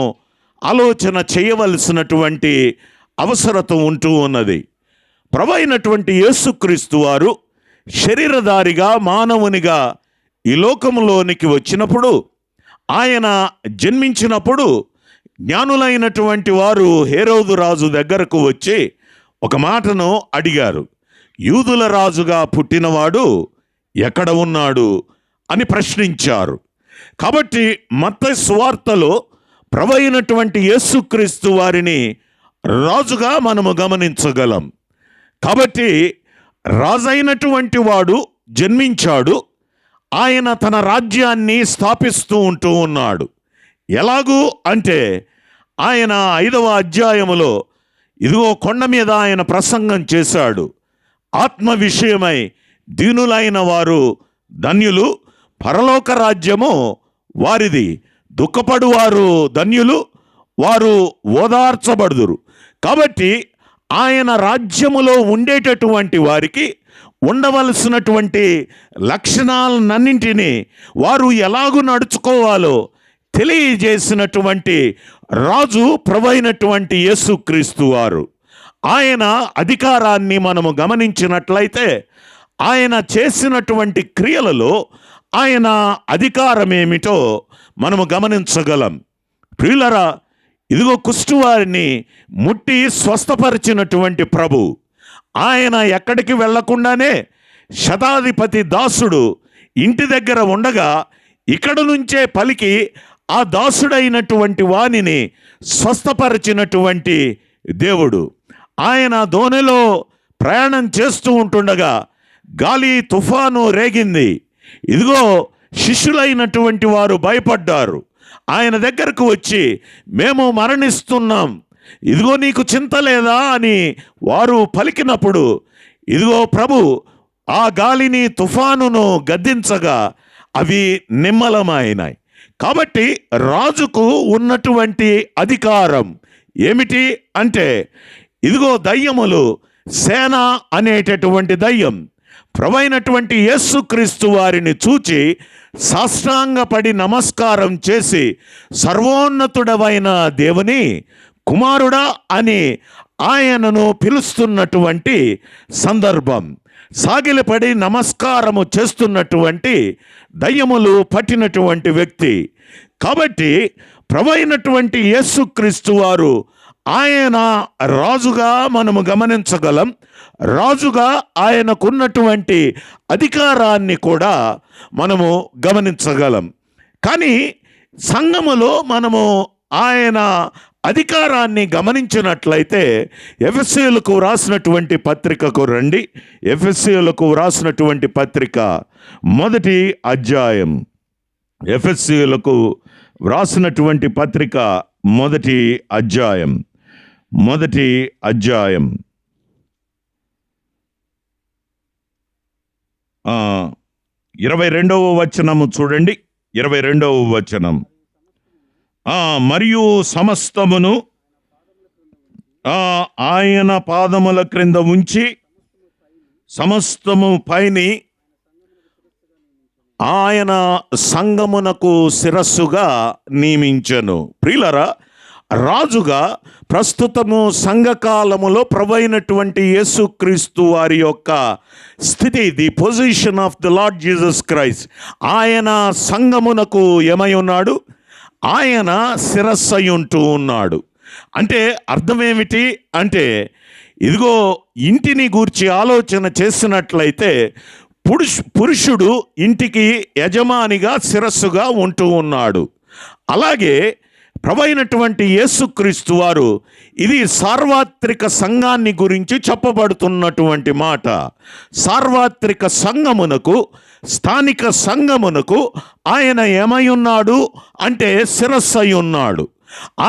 Speaker 1: ఆలోచన చేయవలసినటువంటి అవసరత ఉంటూ ఉన్నది. ప్రభువైనటువంటి యేసుక్రీస్తు వారు శరీరధారిగా మానవునిగా ఈ లోకంలోనికి వచ్చినప్పుడు, ఆయన జన్మించినప్పుడు జ్ఞానులైనటువంటి వారు హేరోదు రాజు దగ్గరకు వచ్చి ఒక మాటను అడిగారు. యూదుల రాజుగా పుట్టినవాడు ఎక్కడ ఉన్నాడు అని ప్రశ్నించారు. కాబట్టి మత్తయి సువార్తలో ప్రభువైనటువంటి యేసుక్రీస్తు వారిని రాజుగా మనము గమనించగలం. కాబట్టి రాజైనటువంటి వాడు జన్మించాడు, ఆయన తన రాజ్యాన్ని స్థాపిస్తూ ఉంటూ ఉన్నాడు. ఎలాగూ అంటే ఆయన 5వ అధ్యాయములో ఇదిగో కొండ మీద ఆయన ప్రసంగం చేశాడు. ఆత్మ విషయమై దీనులైన వారు ధన్యులు, పరలోక రాజ్యము వారిది. దుఃఖపడువారు ధన్యులు, వారు ఓదార్చబడుదురు. కాబట్టి ఆయన రాజ్యములో ఉండేటటువంటి వారికి ఉండవలసినటువంటి లక్షణాలన్నింటినీ వారు ఎలాగూ నడుచుకోవాలో తెలియజేసినటువంటి రాజు ప్రభువైనటువంటి యేసుక్రీస్తు వారు. ఆయన అధికారాన్ని మనము గమనించినట్లయితే ఆయన చేసినటువంటి క్రియలలో ఆయన అధికారం ఏమిటో మనము గమనించగలం. ప్రియులరా, ఇదిగో కుష్ఠువారిని ముట్టి స్వస్థపరిచినటువంటి ప్రభు, ఆయన ఎక్కడికి వెళ్లకుండానే శతాధిపతి దాసుడు ఇంటి దగ్గర ఉండగా ఇక్కడ నుంచే పలికి ఆ దాసుడైనటువంటి వానిని స్వస్థపరిచినటువంటి దేవుడు. ఆయన దోణిలో ప్రయాణం చేస్తూ ఉంటుండగా గాలి తుఫాను రేగింది. ఇదిగో శిష్యులైనటువంటి వారు భయపడ్డారు. ఆయన దగ్గరకు వచ్చి మేము మరణిస్తున్నాం, ఇదిగో నీకు చింత లేదా అని వారు పలికినప్పుడు ఇదిగో ప్రభు ఆ గాలిని తుఫానును గద్దించగా అవి నిమ్మలమైనాయి. కాబట్టి రాజుకు ఉన్నటువంటి అధికారం ఏమిటి అంటే ఇదిగో దయ్యములు, సేన అనేటటువంటి దయ్యం ప్రభువైనటువంటి యేసుక్రీస్తు వారిని చూచి సాష్టాంగపడి నమస్కారం చేసి సర్వోన్నతుడవైన దేవుని కుమారుడా అని ఆయనను పిలుస్తున్నటువంటి సందర్భం. సాగిలపడి నమస్కారము చేస్తున్నటువంటి దయ్యములు పట్టినటువంటి వ్యక్తి. కాబట్టి ప్రభువైనటువంటి యేసుక్రీస్తు వారు ఆయన రాజుగా మనము గమనించగలం. రాజుగా ఆయనకున్నటువంటి అధికారాన్ని కూడా మనము గమనించగలం. కానీ సంఘములో మనము ఆయన అధికారాన్ని గమనించినట్లయితే ఎఫెసీయులకు వ్రాసినటువంటి పత్రికకు రండి. ఎఫెసీయులకు వ్రాసినటువంటి పత్రిక 1వ అధ్యాయం. ఎఫెసీయులకు వ్రాసినటువంటి పత్రిక 1వ అధ్యాయం 22వ వచనము చూడండి. 22వ వచనం, మరియు సమస్తమును ఆయన పాదముల క్రింద ఉంచి సమస్తము పైని ఆయన సంఘమునకు శిరస్సుగా నియమించెను. ప్రియులారా, రాజుగా ప్రస్తుతము సంఘకాలములో ప్రభువైనటువంటి యేసుక్రీస్తు వారి యొక్క స్థితి, the position of the lord Jesus Christ. ఆయన సంఘమునకు ఏమై ఉన్నాడు? ఆయన శిరస్సై ఉంటూ ఉన్నాడు. అంటే అర్థమేమిటి అంటే, ఇదిగో ఇంటిని గూర్చి ఆలోచన చేసినట్లయితే పురుషుడు ఇంటికి యజమానిగా శిరస్సుగా ఉంటూ ఉన్నాడు. అలాగే ప్రభువైనటువంటి యేసుక్రీస్తు వారు, ఇది సార్వత్రిక సంఘాన్ని గురించి చెప్పబడుతున్నటువంటి మాట. సార్వత్రిక సంఘమునకు, స్థానిక సంఘమునకు ఆయన ఏమై ఉన్నాడు అంటే శిరస్సై ఉన్నాడు.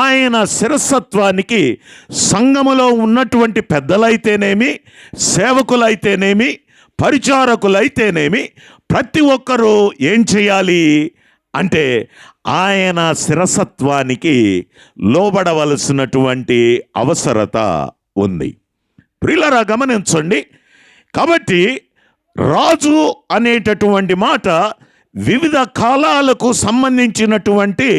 Speaker 1: ఆయన శిరస్సత్వానికి సంఘములో ఉన్నటువంటి పెద్దలైతేనేమి, సేవకులైతేనేమి, పరిచారకులైతేనేమి, ప్రతి ఒక్కరూ ఏం చేయాలి అంటే ఆయన శిరసత్వానికి లోబడవలసినటువంటి అవసరత ఉంది. ప్రియులారా, గమనించండి. కాబట్టి రాజు అనేటటువంటి మాట వివిధ కాలాలకు సంబంధించినటువంటి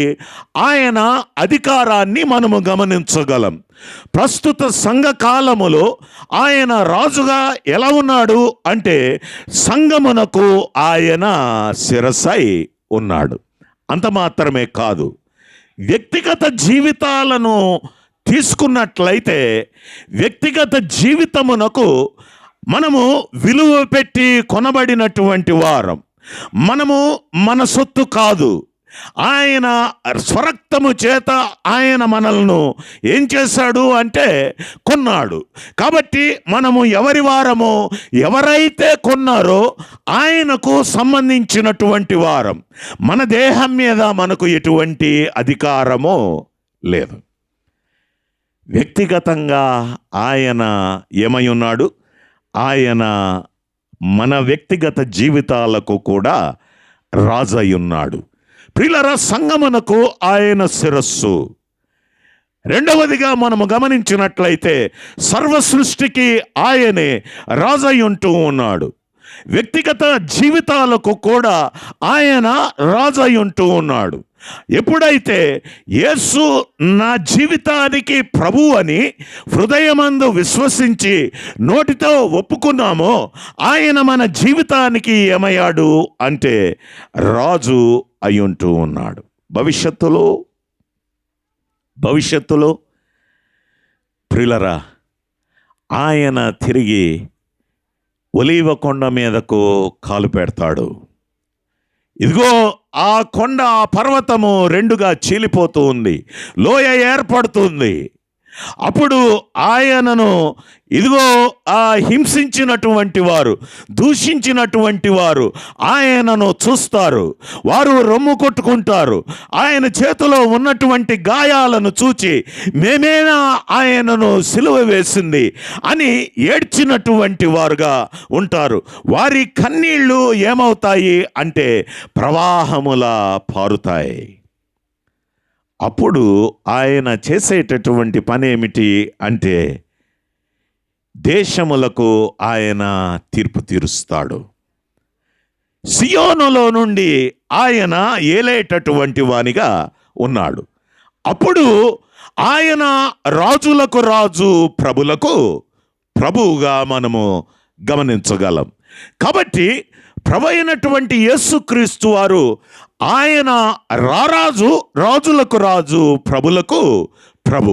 Speaker 1: ఆయన అధికారాన్ని మనము గమనించగలం. ప్రస్తుత సంఘకాలములో ఆయన రాజుగా ఎలా ఉన్నాడు అంటే సంఘమునకు ఆయన శిరస్సై ఉన్నాడు. అంత మాత్రమే కాదు, వ్యక్తిగత జీవితాలను తీసుకున్నట్లయితే వ్యక్తిగత జీవితమునకు మనము విలువ పెట్టి కొనబడినటువంటి వారం. మనము మన సొత్తు కాదు. ఆయన స్వరక్తము చేత ఆయన మనల్ని ఏం చేశాడు అంటే కొన్నాడు. కాబట్టి మనము ఎవరి వారమో, ఎవరైతే కొన్నారో ఆయనకు సంబంధించినటువంటి వారం. మన దేహం మీద మనకు ఎటువంటి అధికారమో లేదు. వ్యక్తిగతంగా ఆయన ఏమై ఉన్నాడు? ఆయన మన వ్యక్తిగత జీవితాలకు కూడా రాజై ఉన్నాడు. ప్రియులారా, సంఘమునకు ఆయన శిరస్సు. రెండవదిగా మనము గమనించినట్లయితే సర్వ సృష్టికి ఆయనే రాజై ఉంటూ ఉన్నాడు. వ్యక్తిగత జీవితాలకు కూడా ఆయన రాజై ఉంటూ ఉన్నాడు. ఎప్పుడైతే యేసు నా జీవితానికి ప్రభు అని హృదయమందు విశ్వసించి నోటితో ఒప్పుకున్నామో ఆయన మన జీవితానికి ఏమయ్యాడు అంటే రాజు అయి ఉంటూ ఉన్నాడు. భవిష్యత్తులో ప్రియులారా, ఆయన తిరిగి ఒలీవ కొండ మీదకు కాలు పెడతాడు. ఇదిగో ఆ కొండ, ఆ పర్వతము రెండుగా చీలిపోతూ ఉంది, లోయ ఏర్పడుతుంది. అప్పుడు ఆయనను ఇదిగో ఆ హింసించినటువంటి వారు, దూషించినటువంటి వారు ఆయనను చూస్తారు. వారు రొమ్ము కొట్టుకుంటారు. ఆయన చేతిలో ఉన్నటువంటి గాయాలను చూచి మేమేనా ఆయనను సిలువ వేసింది అని ఏడ్చినటువంటి వారుగా ఉంటారు. వారి కన్నీళ్ళు ఏమవుతాయి అంటే ప్రవాహములా పారుతాయి. అప్పుడు ఆయన చేసేటటువంటి పని ఏమిటి అంటే దేశములకు ఆయన తీర్పు తీరుస్తాడు. సియోనులో నుండి ఆయన ఏలేటటువంటి వానిగా ఉన్నాడు. అప్పుడు ఆయన రాజులకు రాజు, ప్రభులకు ప్రభువుగా మనము గమనించగలం. కాబట్టి ప్రభు అయినటువంటి యేసుక్రీస్తు వారు ఆయన రారాజు, రాజులకు రాజు, ప్రభులకు ప్రభు.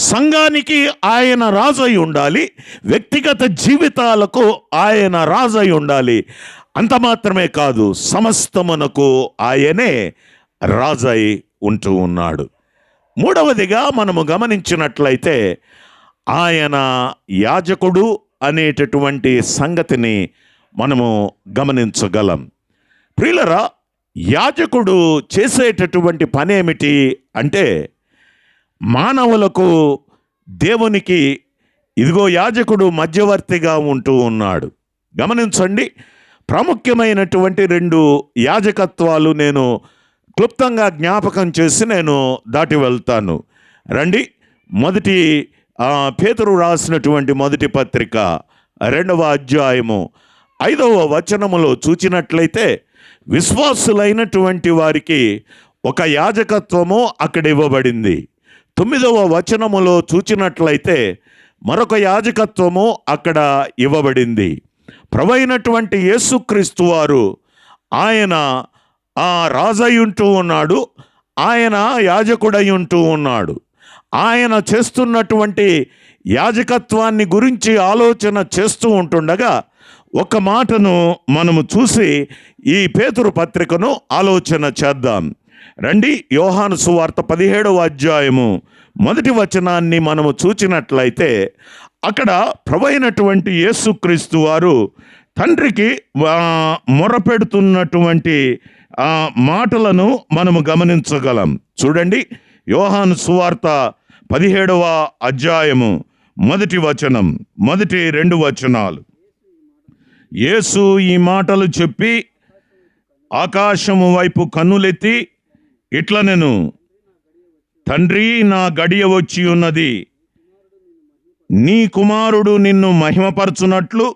Speaker 1: సంఘానికి ఆయన రాజై ఉండాలి, వ్యక్తిగత జీవితాలకు ఆయన రాజై ఉండాలి. అంత మాత్రమే కాదు, సమస్తమునకు ఆయనే రాజై ఉంటూ ఉన్నాడు. మూడవదిగా మనము గమనించినట్లయితే ఆయన యాజకుడు అనేటటువంటి సంగతిని మనము గమనించగలం. ప్రియులరా, యాజకుడు చేసేటటువంటి పని ఏమిటి అంటే మానవులకు దేవునికి ఇదిగో యాజకుడు మధ్యవర్తిగా ఉంటూ ఉన్నాడు. గమనించండి, ప్రాముఖ్యమైనటువంటి 2 యాజకత్వాలు నేను క్లుప్తంగా జ్ఞాపకం చేసి నేను దాటి వెళ్తాను. రండి, మొదటి పేతురు రాసినటువంటి మొదటి పత్రిక 2వ అధ్యాయము 5వ వచనములో చూచినట్లయితే విశ్వాసులైనటువంటి వారికి ఒక యాజకత్వము అక్కడ ఇవ్వబడింది. 9వ వచనములో చూచినట్లయితే మరొక యాజకత్వము అక్కడ ఇవ్వబడింది. ప్రభువైనటువంటి యేసుక్రీస్తు వారు ఆయన రాజై ఉంటూ ఉన్నాడు, ఆయన యాజకుడై ఉంటూ ఉన్నాడు. ఆయన చేస్తున్నటువంటి యాజకత్వాన్ని గురించి ఆలోచన చేస్తూ ఉంటుండగా ఒక మాటను మనము చూసి ఈ పేతురు పత్రికను ఆలోచన చేద్దాం. రండి, యోహాను సువార్త 17వ అధ్యాయము 1వ వచనాన్ని మనము చూచినట్లయితే అక్కడ ప్రభువైనటువంటి యేసుక్రీస్తు వారు తండ్రికి మొరపెడుతున్నటువంటి మాటలను మనము గమనించగలం. చూడండి, యోహాను సువార్త 17వ అధ్యాయము 1వ వచనం, మొదటి 2 వచనాలు. యేసు ఈ మాటలు చెప్పి ఆకాశము వైపు కన్నులెత్తి ఇట్లనెను, తండ్రి, నా గడియ వచ్చి ఉన్నది. నీ కుమారుడు నిన్ను మహిమపరచునట్లు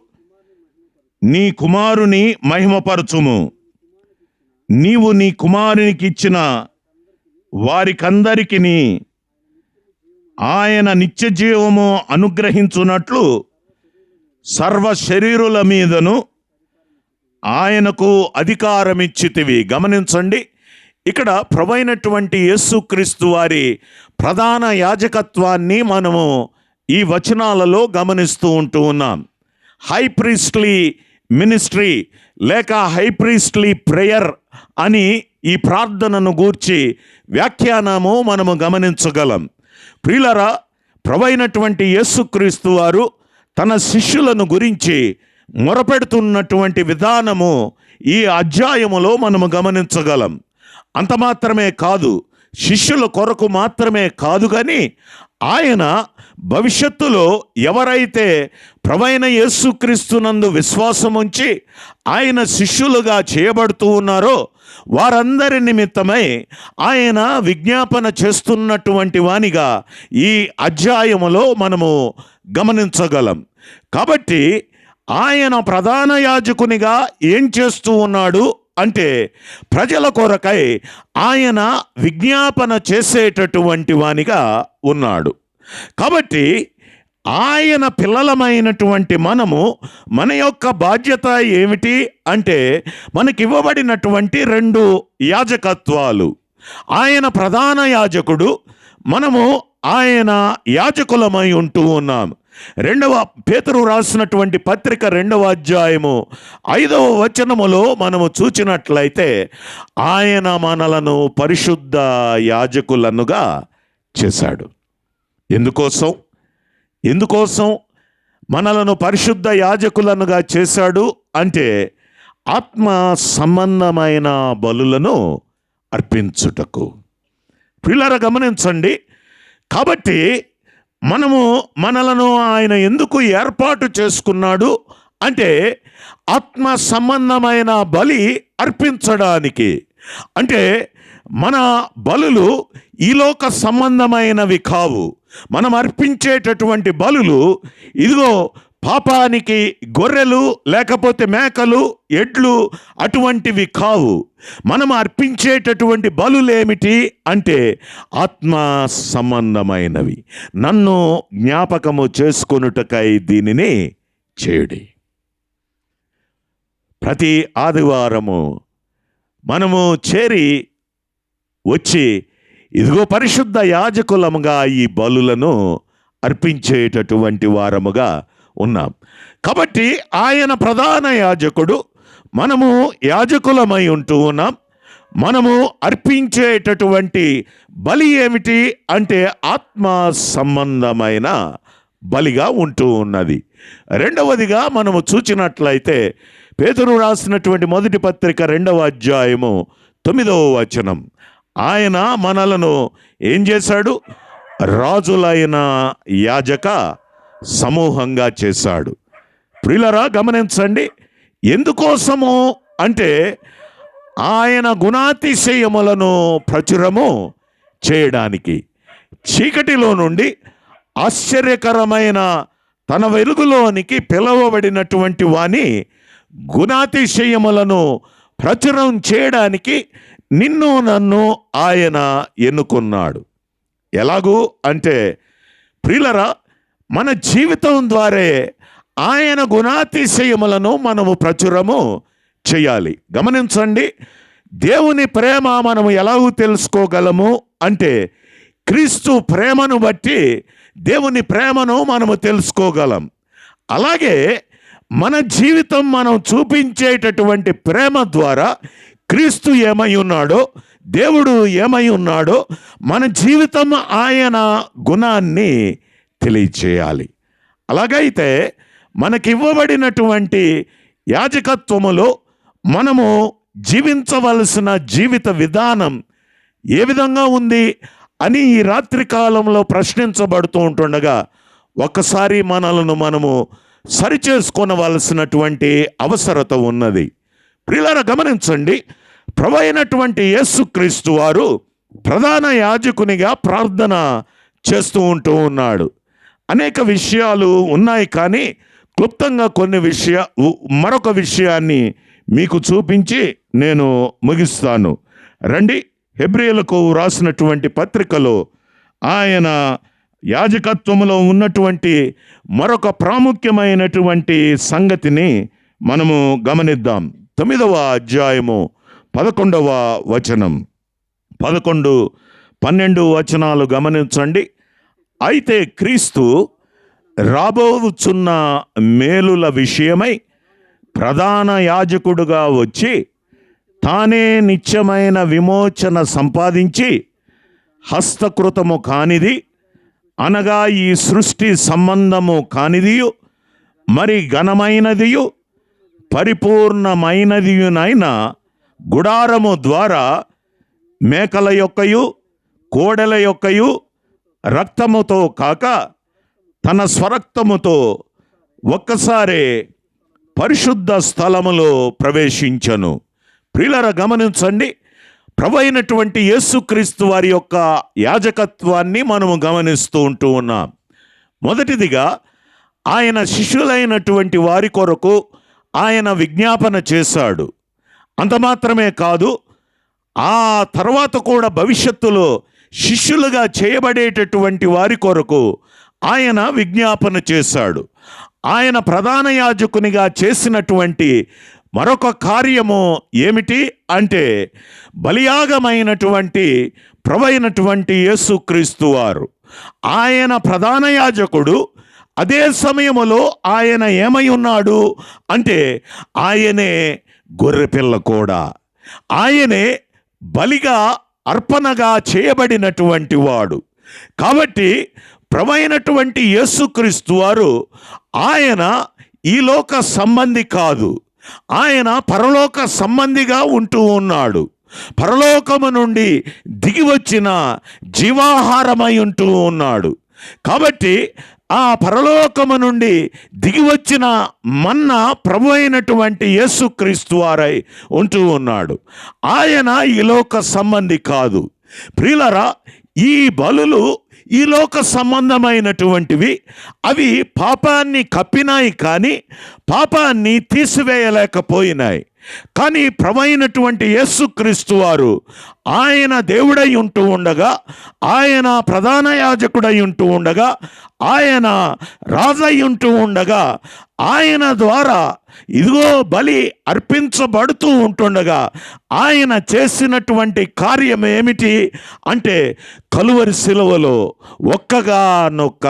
Speaker 1: నీ కుమారుని మహిమపరచుము. నీవు నీ కుమారునికి ఇచ్చిన వారికందరికి ఆయన నిత్య జీవము అనుగ్రహించున్నట్లు సర్వ శరీరుల మీదను ఆయనకు అధికారం ఇచ్చితివి. గమనించండి, ఇక్కడ ప్రభువైనటువంటి యేసుక్రీస్తు వారి ప్రధాన యాజకత్వాన్ని మనము ఈ వచనాలలో గమనిస్తూ ఉంటూ ఉన్నాం. హై ప్రీస్ట్లీ మినిస్ట్రీ లేక హై ప్రీస్ట్లీ ప్రేయర్ అని ఈ ప్రార్థనను గూర్చి వ్యాఖ్యానము మనము గమనించగలం. ప్రియులారా, ప్రభువైనటువంటి యేసుక్రీస్తు వారు తన శిష్యులను గురించి మొరపెడుతున్నటువంటి విధానము ఈ అధ్యాయములో మనము గమనించగలం. అంత మాత్రమే కాదు, శిష్యుల కొరకు మాత్రమే కాదు, కానీ ఆయన భవిష్యత్తులో ఎవరైతే ప్రభువైన యేసుక్రీస్తునందు విశ్వాసం ఉంచి ఆయన శిష్యులుగా చేయబడుతూ ఉన్నారో వారందరి నిమిత్తమై ఆయన విజ్ఞాపన చేస్తున్నటువంటి వానిగా ఈ అధ్యాయములో మనము గమనించగలం. కాబట్టి ఆయన ప్రధాన యాజకునిగా ఏం చేస్తూ ఉన్నాడు అంటే ప్రజల కొరకై ఆయన విజ్ఞాపన చేసేటటువంటి వానిగా ఉన్నాడు. కాబట్టి ఆయన పిల్లలమైనటువంటి మనము మన యొక్క బాధ్యత ఏమిటి అంటే మనకివ్వబడినటువంటి 2 యాజకత్వాలు. ఆయన ప్రధాన యాజకుడు, మనము ఆయన యాజకులమై ఉంటూ ఉన్నాం. 2వ పేతురు రాసినటువంటి పత్రిక 2వ అధ్యాయము 5వ వచనములో మనము చూచినట్లయితే ఆయన మనలను పరిశుద్ధ యాజకులనుగా చేశాడు. ఎందుకోసం మనలను పరిశుద్ధ యాజకులనుగా చేశాడు అంటే ఆత్మ సంబంధమైన బలులను అర్పించుటకు. పిల్లల గమనించండి, కాబట్టి మనలను ఆయన ఎందుకు ఏర్పాటు చేసుకున్నాడు అంటే ఆత్మ సంబంధమైన బలి అర్పించడానికి. అంటే మన బలులు ఈలోక సంబంధమైనవి కావు. మనం అర్పించేటటువంటి బలులు ఇదిగో పాపానికి గొర్రెలు లేకపోతే మేకలు, ఎడ్లు అటువంటివి కావు. మనం అర్పించేటటువంటి బలులేమిటి అంటే ఆత్మ సంబంధమైనవి. నన్ను జ్ఞాపకము చేసుకొనుటకై దీనిని చేయుడి. ప్రతి ఆదివారము మనము చేరి వచ్చి ఇదిగో పరిశుద్ధ యాజకులముగా ఈ బలులను అర్పించేటటువంటి వారముగా ఉన్నాం. కాబట్టి ఆయన ప్రధాన యాజకుడు, మనము యాజకులమై ఉంటూ ఉన్నాం. మనము అర్పించేటటువంటి బలి ఏమిటి అంటే ఆత్మ సంబంధమైన బలిగా ఉంటూ ఉన్నది. రెండవదిగా మనము చూచినట్లయితే పేతురు రాసినటువంటి మొదటి పత్రిక 2వ అధ్యాయము 9వ వచనం, ఆయన మనలను ఏం చేశాడు? రాజులైన యాజక సమూహంగా చేశాడు. ప్రియులరా గమనించండి, ఎందుకోసము అంటే ఆయన గుణాతిశయములను ప్రచురము చేయడానికి, చీకటిలో నుండి ఆశ్చర్యకరమైన తన వెలుగులోనికి పిలవబడినటువంటి వాని గుణాతిశయములను ప్రచురం చేయడానికి నిన్ను నన్ను ఆయన ఎన్నుకున్నాడు. ఎలాగూ అంటే ప్రియులరా, మన జీవితం ద్వారా ఆయన గుణాతిశయములను మనము ప్రచురము చేయాలి. గమనించండి, దేవుని ప్రేమ మనము ఎలాగూ తెలుసుకోగలము అంటే క్రీస్తు ప్రేమను బట్టి దేవుని ప్రేమను మనము తెలుసుకోగలం. అలాగే మన జీవితం మనం చూపించేటటువంటి ప్రేమ ద్వారా క్రీస్తు ఏమై ఉన్నాడో, దేవుడు ఏమై ఉన్నాడో మన జీవితం ఆయన గుణాన్ని తెలియచేయాలి. అలాగైతే మనకివ్వబడినటువంటి యాజకత్వములో మనము జీవించవలసిన జీవిత విధానం ఏ విధంగా ఉంది అని ఈ రాత్రి కాలంలో ప్రశ్నించబడుతూ ఉంటుండగా ఒక్కసారి మనలను మనము సరిచేసుకోవలసినటువంటి అవసరత ఉన్నది. ప్రియులారా, గమనించండి, ప్రభు అయినటువంటి యేసుక్రీస్తు వారు ప్రధాన యాజకునిగా ప్రార్థన చేస్తూ ఉన్నాడు. అనేక విషయాలు ఉన్నాయి, కానీ క్లుప్తంగా మరొక విషయాన్ని మీకు చూపించి నేను ముగిస్తాను. రండి, హెబ్రీయులకు రాసినటువంటి పత్రికలో ఆయన యాజకత్వములో ఉన్నటువంటి మరొక ప్రాముఖ్యమైనటువంటి సంగతిని మనము గమనిద్దాం. 9వ అధ్యాయము 11వ వచనం, 11, 12 వచనాలు గమనించండి. అయితే క్రీస్తు రాబోచున్న మేలుల విషయమై ప్రధాన యాజకుడుగా వచ్చి తానే నిత్యమైన విమోచన సంపాదించి హస్తకృతము కానిది అనగా ఈ సృష్టి సంబంధము కానిదియు మరి ఘనమైనదియు పరిపూర్ణమైనదియునైన గుడారము ద్వారా మేకల యొక్కయు కోడెల యొక్కయు రక్తముతో కాక తన స్వరక్తముతో ఒక్కసారే పరిశుద్ధ స్థలములో ప్రవేశించను. ప్రియులారా, గమనించండి, ప్రభు అయినటువంటి యేసుక్రీస్తు వారి యొక్క యాజకత్వాన్ని మనము గమనిస్తూ ఉన్నాం. మొదటిదిగా ఆయన శిష్యులైనటువంటి వారి కొరకు ఆయన విజ్ఞాపన చేశాడు. అంత మాత్రమే కాదు, ఆ తర్వాత కూడా భవిష్యత్తులో శిష్యులుగా చేయబడేటటువంటి వారి కొరకు ఆయన విజ్ఞాపన చేశాడు. ఆయన ప్రధాన యాజకునిగా చేసినటువంటి మరొక కార్యము ఏమిటి అంటే బలియాగమైనటువంటి ప్రభు అయినటువంటి యేసుక్రీస్తు వారు ఆయన ప్రధాన యాజకుడు. అదే సమయములో ఆయన ఏమై ఉన్నాడు అంటే ఆయనే గొర్రెపిల్ల కూడా, ఆయనే బలిగా అర్పణగా చేయబడినటువంటి వాడు. కాబట్టి ప్రభు అయినటువంటి యేసుక్రీస్తు వారు ఆయన ఈ లోక సంబంధి కాదు, ఆయన పరలోక సంబంధిగా ఉంటూ ఉన్నాడు. పరలోకము నుండి దిగి వచ్చిన జీవాహారమై ఉంటూ ఉన్నాడు. కాబట్టి ఆ పరలోకము నుండి దిగి వచ్చిన మన్నా ప్రభు అయినటువంటి యేసుక్రీస్తు వారై ఉంటూ ఉన్నాడు. ఆయన ఈ లోక సంబంధి కాదు. ప్రియులారా, ఈ బలులు ఈ లోక సంబంధమైనటువంటివి. అవి పాపాన్ని కప్పినాయి కానీ పాపాన్ని తీసివేయలేకపోయినాయి. కానీ ప్రభు అయినటువంటి యేసుక్రీస్తు వారు ఆయన దేవుడై ఉంటూ ఉండగా, ఆయన ప్రధాన యాజకుడై ఉంటూ ఉండగా, ఆయన రాజై ఉంటూ ఉండగా, ఆయన ద్వారా ఇదిగో బలి అర్పించబడుతూ ఉంటుండగా ఆయన చేసినటువంటి కార్యం ఏమిటి అంటే కలువరి శిలువలో ఒక్కగానొక్క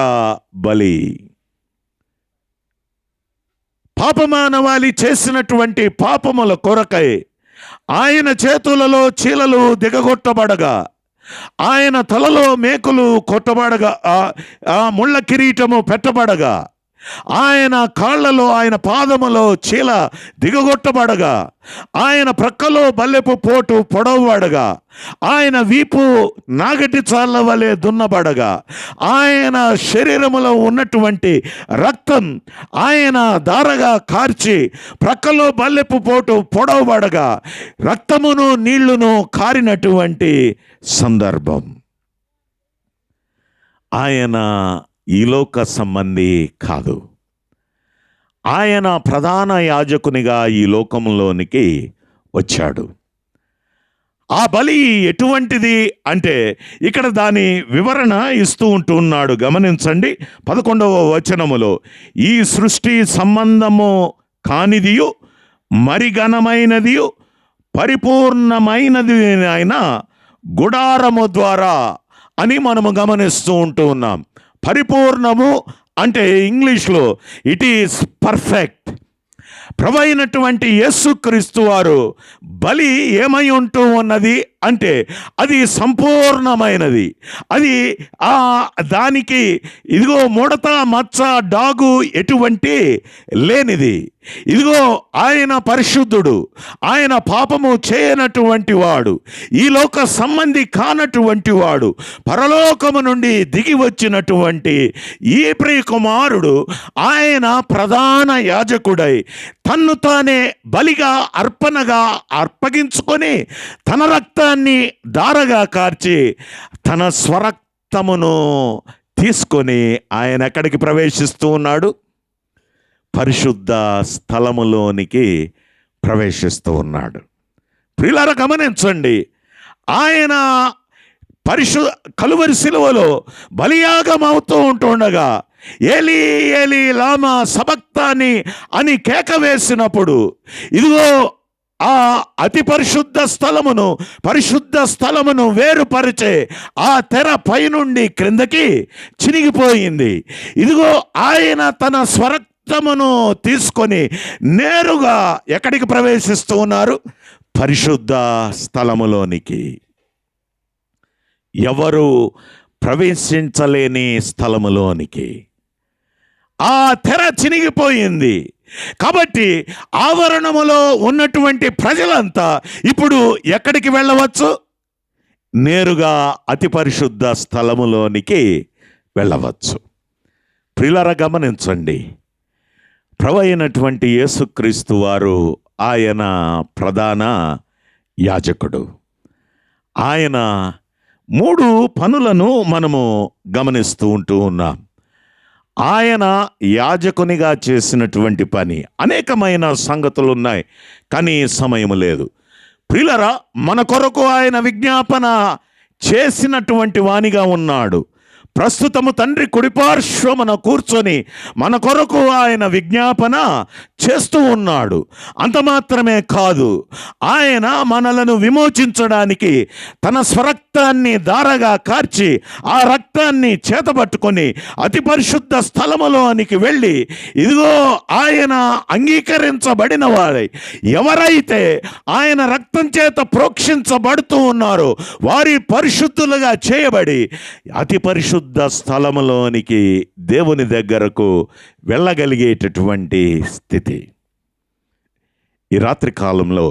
Speaker 1: బలి. పాపమానవాళి చేసినటువంటి పాపముల కొరకై ఆయన చేతులలో చీలలు దిగగొట్టబడగా, ఆయన తలలో మేకులు కొట్టబడగా, ఆ ముళ్ళ కిరీటము పెట్టబడగా, ఆయన కాళ్లలో ఆయన పాదములో చీల దిగగొట్టబడగా, ఆయన ప్రక్కలో బల్లెపు పోటు పొడవబడగా, ఆయన వీపు నాగటి చాళ్ళ వలె దున్నబడగా, ఆయన శరీరములో ఉన్నటువంటి రక్తం ఆయన ధారగా కార్చి ప్రక్కలో బల్లెపు పోటు పొడవబడగా రక్తమును నీళ్లును కారినటువంటి సందర్భం. ఆయన ఈ లోక సంబంధి కాదు. ఆయన ప్రధాన యాజకునిగా ఈ లోకంలోనికి వచ్చాడు. ఆ బలి ఎటువంటిది అంటే ఇక్కడ దాని వివరణ ఇస్తూ ఉంటున్నాడు. గమనించండి 11వ వచనములో, ఈ సృష్టి సంబంధము కానిదియు మరి ఘనమైనదియు పరిపూర్ణమైనది అయిన గుడారము ద్వారా అని మనము గమనిస్తూ ఉంటూ ఉన్నాం. పరిపూర్ణము అంటే ఇంగ్లీష్లో ఇట్ ఈస్ పర్ఫెక్ట్. ప్రభు అయినటువంటి యేసుక్రీస్తు వారు బలి ఏమై ఉంటూ ఉన్నది అంటే అది సంపూర్ణమైనది. అది దానికి ఇదిగో ముడత మచ్చ డాగు ఎటువంటి లేనిది. ఇదిగో ఆయన పరిశుద్ధుడు, ఆయన పాపము చేయనటువంటి వాడు, ఈ లోక సంబంధి కానటువంటి వాడు, పరలోకము నుండి దిగి వచ్చినటువంటి ఈ ప్రియ కుమారుడు ఆయన ప్రధాన యాజకుడై తన్ను తానే బలిగా అర్పణగా అర్పగించుకొని తన రక్తాన్ని ధారగా కార్చి తన స్వరక్తమును తీసుకొని ఆయన ఎక్కడికి ప్రవేశిస్తూ ఉన్నాడు? పరిశుద్ధ స్థలములోనికి ప్రవేశిస్తూ ఉన్నాడు. ప్రియులారా గమనించండి, ఆయన కలువరి శిలువలో బలియాగం అవుతూ ఉంటుండగా ఏలీ ఏలీ లామా సబక్తాని అని కేక వేసినప్పుడు ఇదిగో ఆ అతి పరిశుద్ధ స్థలమును వేరుపరిచే ఆ తెర పైనుండి క్రిందకి చినిగిపోయింది. ఇదిగో ఆయన తన స్వరక్తమును తీసుకొని నేరుగా ఎక్కడికి ప్రవేశిస్తూ ఉన్నారు? పరిశుద్ధ స్థలములోనికి. ఎవరు ప్రవేశించలేని స్థలములోనికి. ఆ తెర చినిగిపోయింది కాబట్టి ఆవరణములో ఉన్నటువంటి ప్రజలంతా ఇప్పుడు ఎక్కడికి వెళ్ళవచ్చు? నేరుగా అతి పరిశుద్ధ స్థలములోనికి వెళ్ళవచ్చు. ప్రియులారా గమనించండి, ప్రభు అయినటువంటి యేసుక్రీస్తు వారు ఆయన ప్రధాన యాజకుడు. ఆయన 3 పనులను మనము గమనిస్తూ ఉంటూ ఉన్నాం. ఆయన యాజకునిగా చేసినటువంటి పని అనేకమైన సంగతులు ఉన్నాయి, కానీ సమయం లేదు. ప్రియులారా, మన కొరకు ఆయన విజ్ఞాపన చేసినటువంటి వానిగా ఉన్నాడు. ప్రస్తుతము తండ్రి కుడిపార్శ్వమున కూర్చొని మన కొరకు ఆయన విజ్ఞాపన చేస్తూ ఉన్నాడు. అంత మాత్రమే కాదు, ఆయన మనలను విమోచించడానికి తన స్వరక్తాన్ని ధారగా కార్చి ఆ రక్తాన్ని చేతబట్టుకొని అతి పరిశుద్ధ స్థలములోనికి వెళ్ళి ఇదిగో ఆయన అంగీకరించబడిన వారై ఎవరైతే ఆయన రక్తం చేత ప్రోక్షించబడుతూ ఉన్నారో వారి పరిశుద్ధులుగా చేయబడి అతి పరిశుద్ధ స్థలములోనికి దేవుని దగ్గరకు వెళ్ళగలిగేటటువంటి స్థితి. ఈ రాత్రి కాలంలో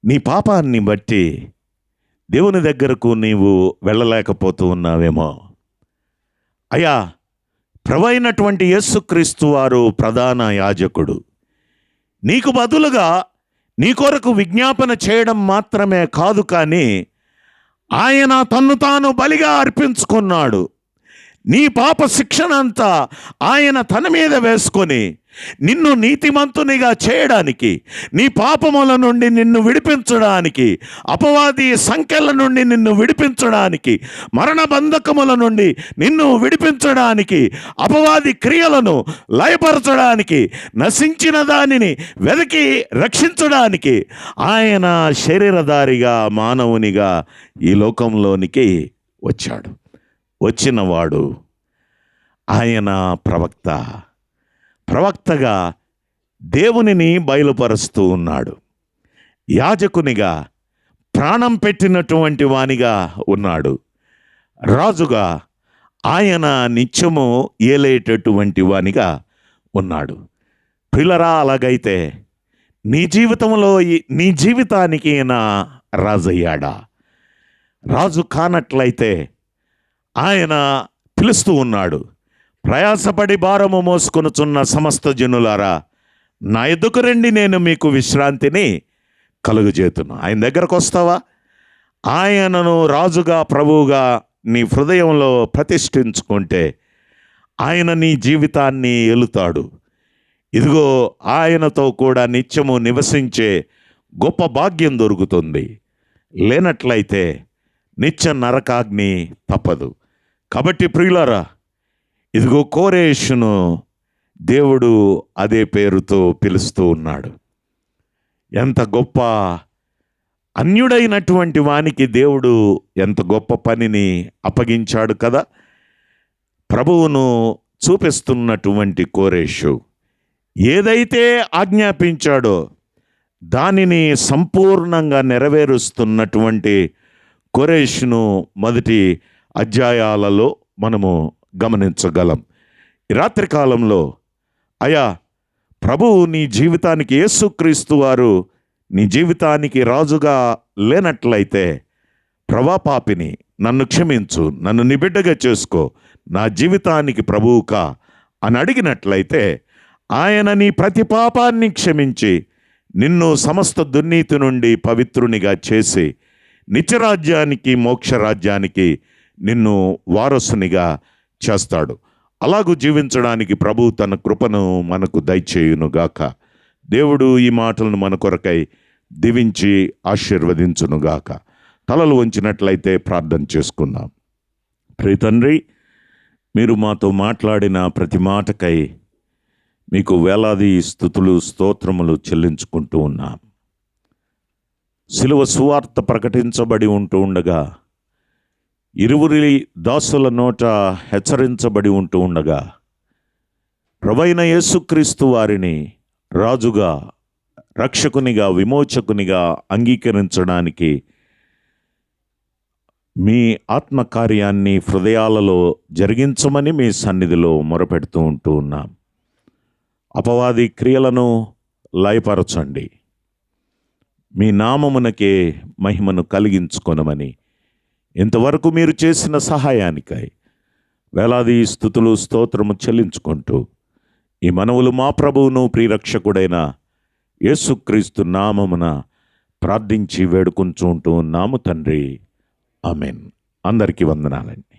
Speaker 1: నీ పాపాన్ని బట్టి దేవుని దగ్గరకు నీవు వెళ్ళలేకపోతూ ఉన్నావేమో. అయ్యా, ప్రభు అయినటువంటి యేసుక్రీస్తు వారు ప్రధాన యాజకుడు. నీకు బదులుగా నీ కొరకు విజ్ఞాపన చేయడం మాత్రమే కాదు, కానీ ఆయన తన్ను తాను బలిగా అర్పించుకున్నాడు. నీ పాప శిక్షనంతా ఆయన తన మీద వేసుకొని నిన్ను నీతిమంతునిగా చేయడానికి, నీ పాపముల నుండి నిన్ను విడిపించడానికి, అపవాది సంఖ్యల నుండి నిన్ను విడిపించడానికి, మరణ బంధకముల నుండి నిన్ను విడిపించడానికి, అపవాది క్రియలను లయపరచడానికి, నశించిన దానిని వెతికి రక్షించడానికి ఆయన శరీరధారిగా మానవునిగా ఈ లోకంలోనికి వచ్చాడు. వచ్చినవాడు ఆయన ప్రవక్తగా దేవునిని బయలుపరుస్తూ ఉన్నాడు. యాజకునిగా ప్రాణం పెట్టినటువంటి వానిగా ఉన్నాడు. రాజుగా ఆయన నిత్యము ఏలేటటువంటి వానిగా ఉన్నాడు. ప్రియులారా, అలాగైతే నీ జీవితానికి ఈయన రాజయ్యాడా? రాజు కానట్లయితే ఆయన పిలుస్తూ ఉన్నాడు, ప్రయాసపడి భారము మోసుకొనుచున్న సమస్త జనులారా నా ఎద్దుకు రండి, నేను మీకు విశ్రాంతిని కలుగజేతున్నా. ఆయన దగ్గరకు వస్తావా? ఆయనను రాజుగా ప్రభువుగా నీ హృదయంలో ప్రతిష్ఠించుకుంటే ఆయన నీ జీవితాన్ని ఏలుతాడు. ఇదిగో ఆయనతో కూడా నిత్యము నివసించే గొప్ప భాగ్యం దొరుకుతుంది. లేనట్లయితే నిత్య నరకాగ్ని తప్పదు. కాబట్టి ప్రియులారా, ఇదిగో కోరేషును దేవుడు అదే పేరుతో పిలుస్తూ ఉన్నాడు. ఎంత గొప్ప అన్యుడైనటువంటి వానికి దేవుడు ఎంత గొప్ప పనిని అప్పగించాడు కదా. ప్రభువును చూపిస్తున్నటువంటి కోరేషు ఏదైతే ఆజ్ఞాపించాడో దానిని సంపూర్ణంగా నెరవేరుస్తున్నటువంటి కోరేషును మొదటి అధ్యాయాలలో మనము గమనించగలం. ఈ రాత్రికాలంలో అయా ప్రభువు నీ జీవితానికి, యేసుక్రీస్తు వారు నీ జీవితానికి రాజుగా లేనట్లయితే, ప్రభా పాపిని, నన్ను క్షమించు, నన్ను నీ బిడ్డగా చేసుకో, నా జీవితానికి ప్రభువుకా అని అడిగినట్లయితే ఆయన నీ ప్రతి పాపాన్ని క్షమించి నిన్ను సమస్త దుర్నీతి నుండి పవిత్రునిగా చేసి నిత్యరాజ్యానికి, మోక్షరాజ్యానికి నిన్ను వారసునిగా చేస్తాడు. అలాగూ జీవించడానికి ప్రభు తన కృపను మనకు దయచేయునుగాక. దేవుడు ఈ మాటలను మన కొరకై దీవించి ఆశీర్వదించునుగాక. తలలు వంచినట్లయితే ప్రార్థన చేసుకుందాం. ప్రియ తండ్రి, మీరు మాతో మాట్లాడిన ప్రతి మాటకై మీకు వేలాది స్తుతులు, స్తోత్రములు చెల్లించుకుంటూ ఉన్నాం. శిలువ సువార్త ప్రకటించబడి ఉంటూ ఉండగా, ఇరువురి దాసుల నోట హెచ్చరించబడి ఉంటూ ఉండగా, ప్రభువైన యేసుక్రీస్తు వారిని రాజుగా, రక్షకునిగా, విమోచకునిగా అంగీకరించడానికి మీ ఆత్మకార్యాన్ని హృదయాలలో జరిగించమని మీ సన్నిధిలో మొరపెడుతూ ఉంటూ ఉన్నాం. అపవాది క్రియలను లయపరచండి, మీ నామమునకే మహిమను కలిగించుకొనమని ఇంతవరకు మీరు చేసిన సహాయానికై వేలాది స్తుతులు, స్తోత్రము చెల్లించుకుంటూ ఈ మనవులు మా ప్రభువును ప్రియరక్షకుడైన యేసుక్రీస్తు నామమున ప్రార్థించి వేడుకుంటూ ఉన్నాము తండ్రి. ఆమెన్. అందరికీ వందనాలండి.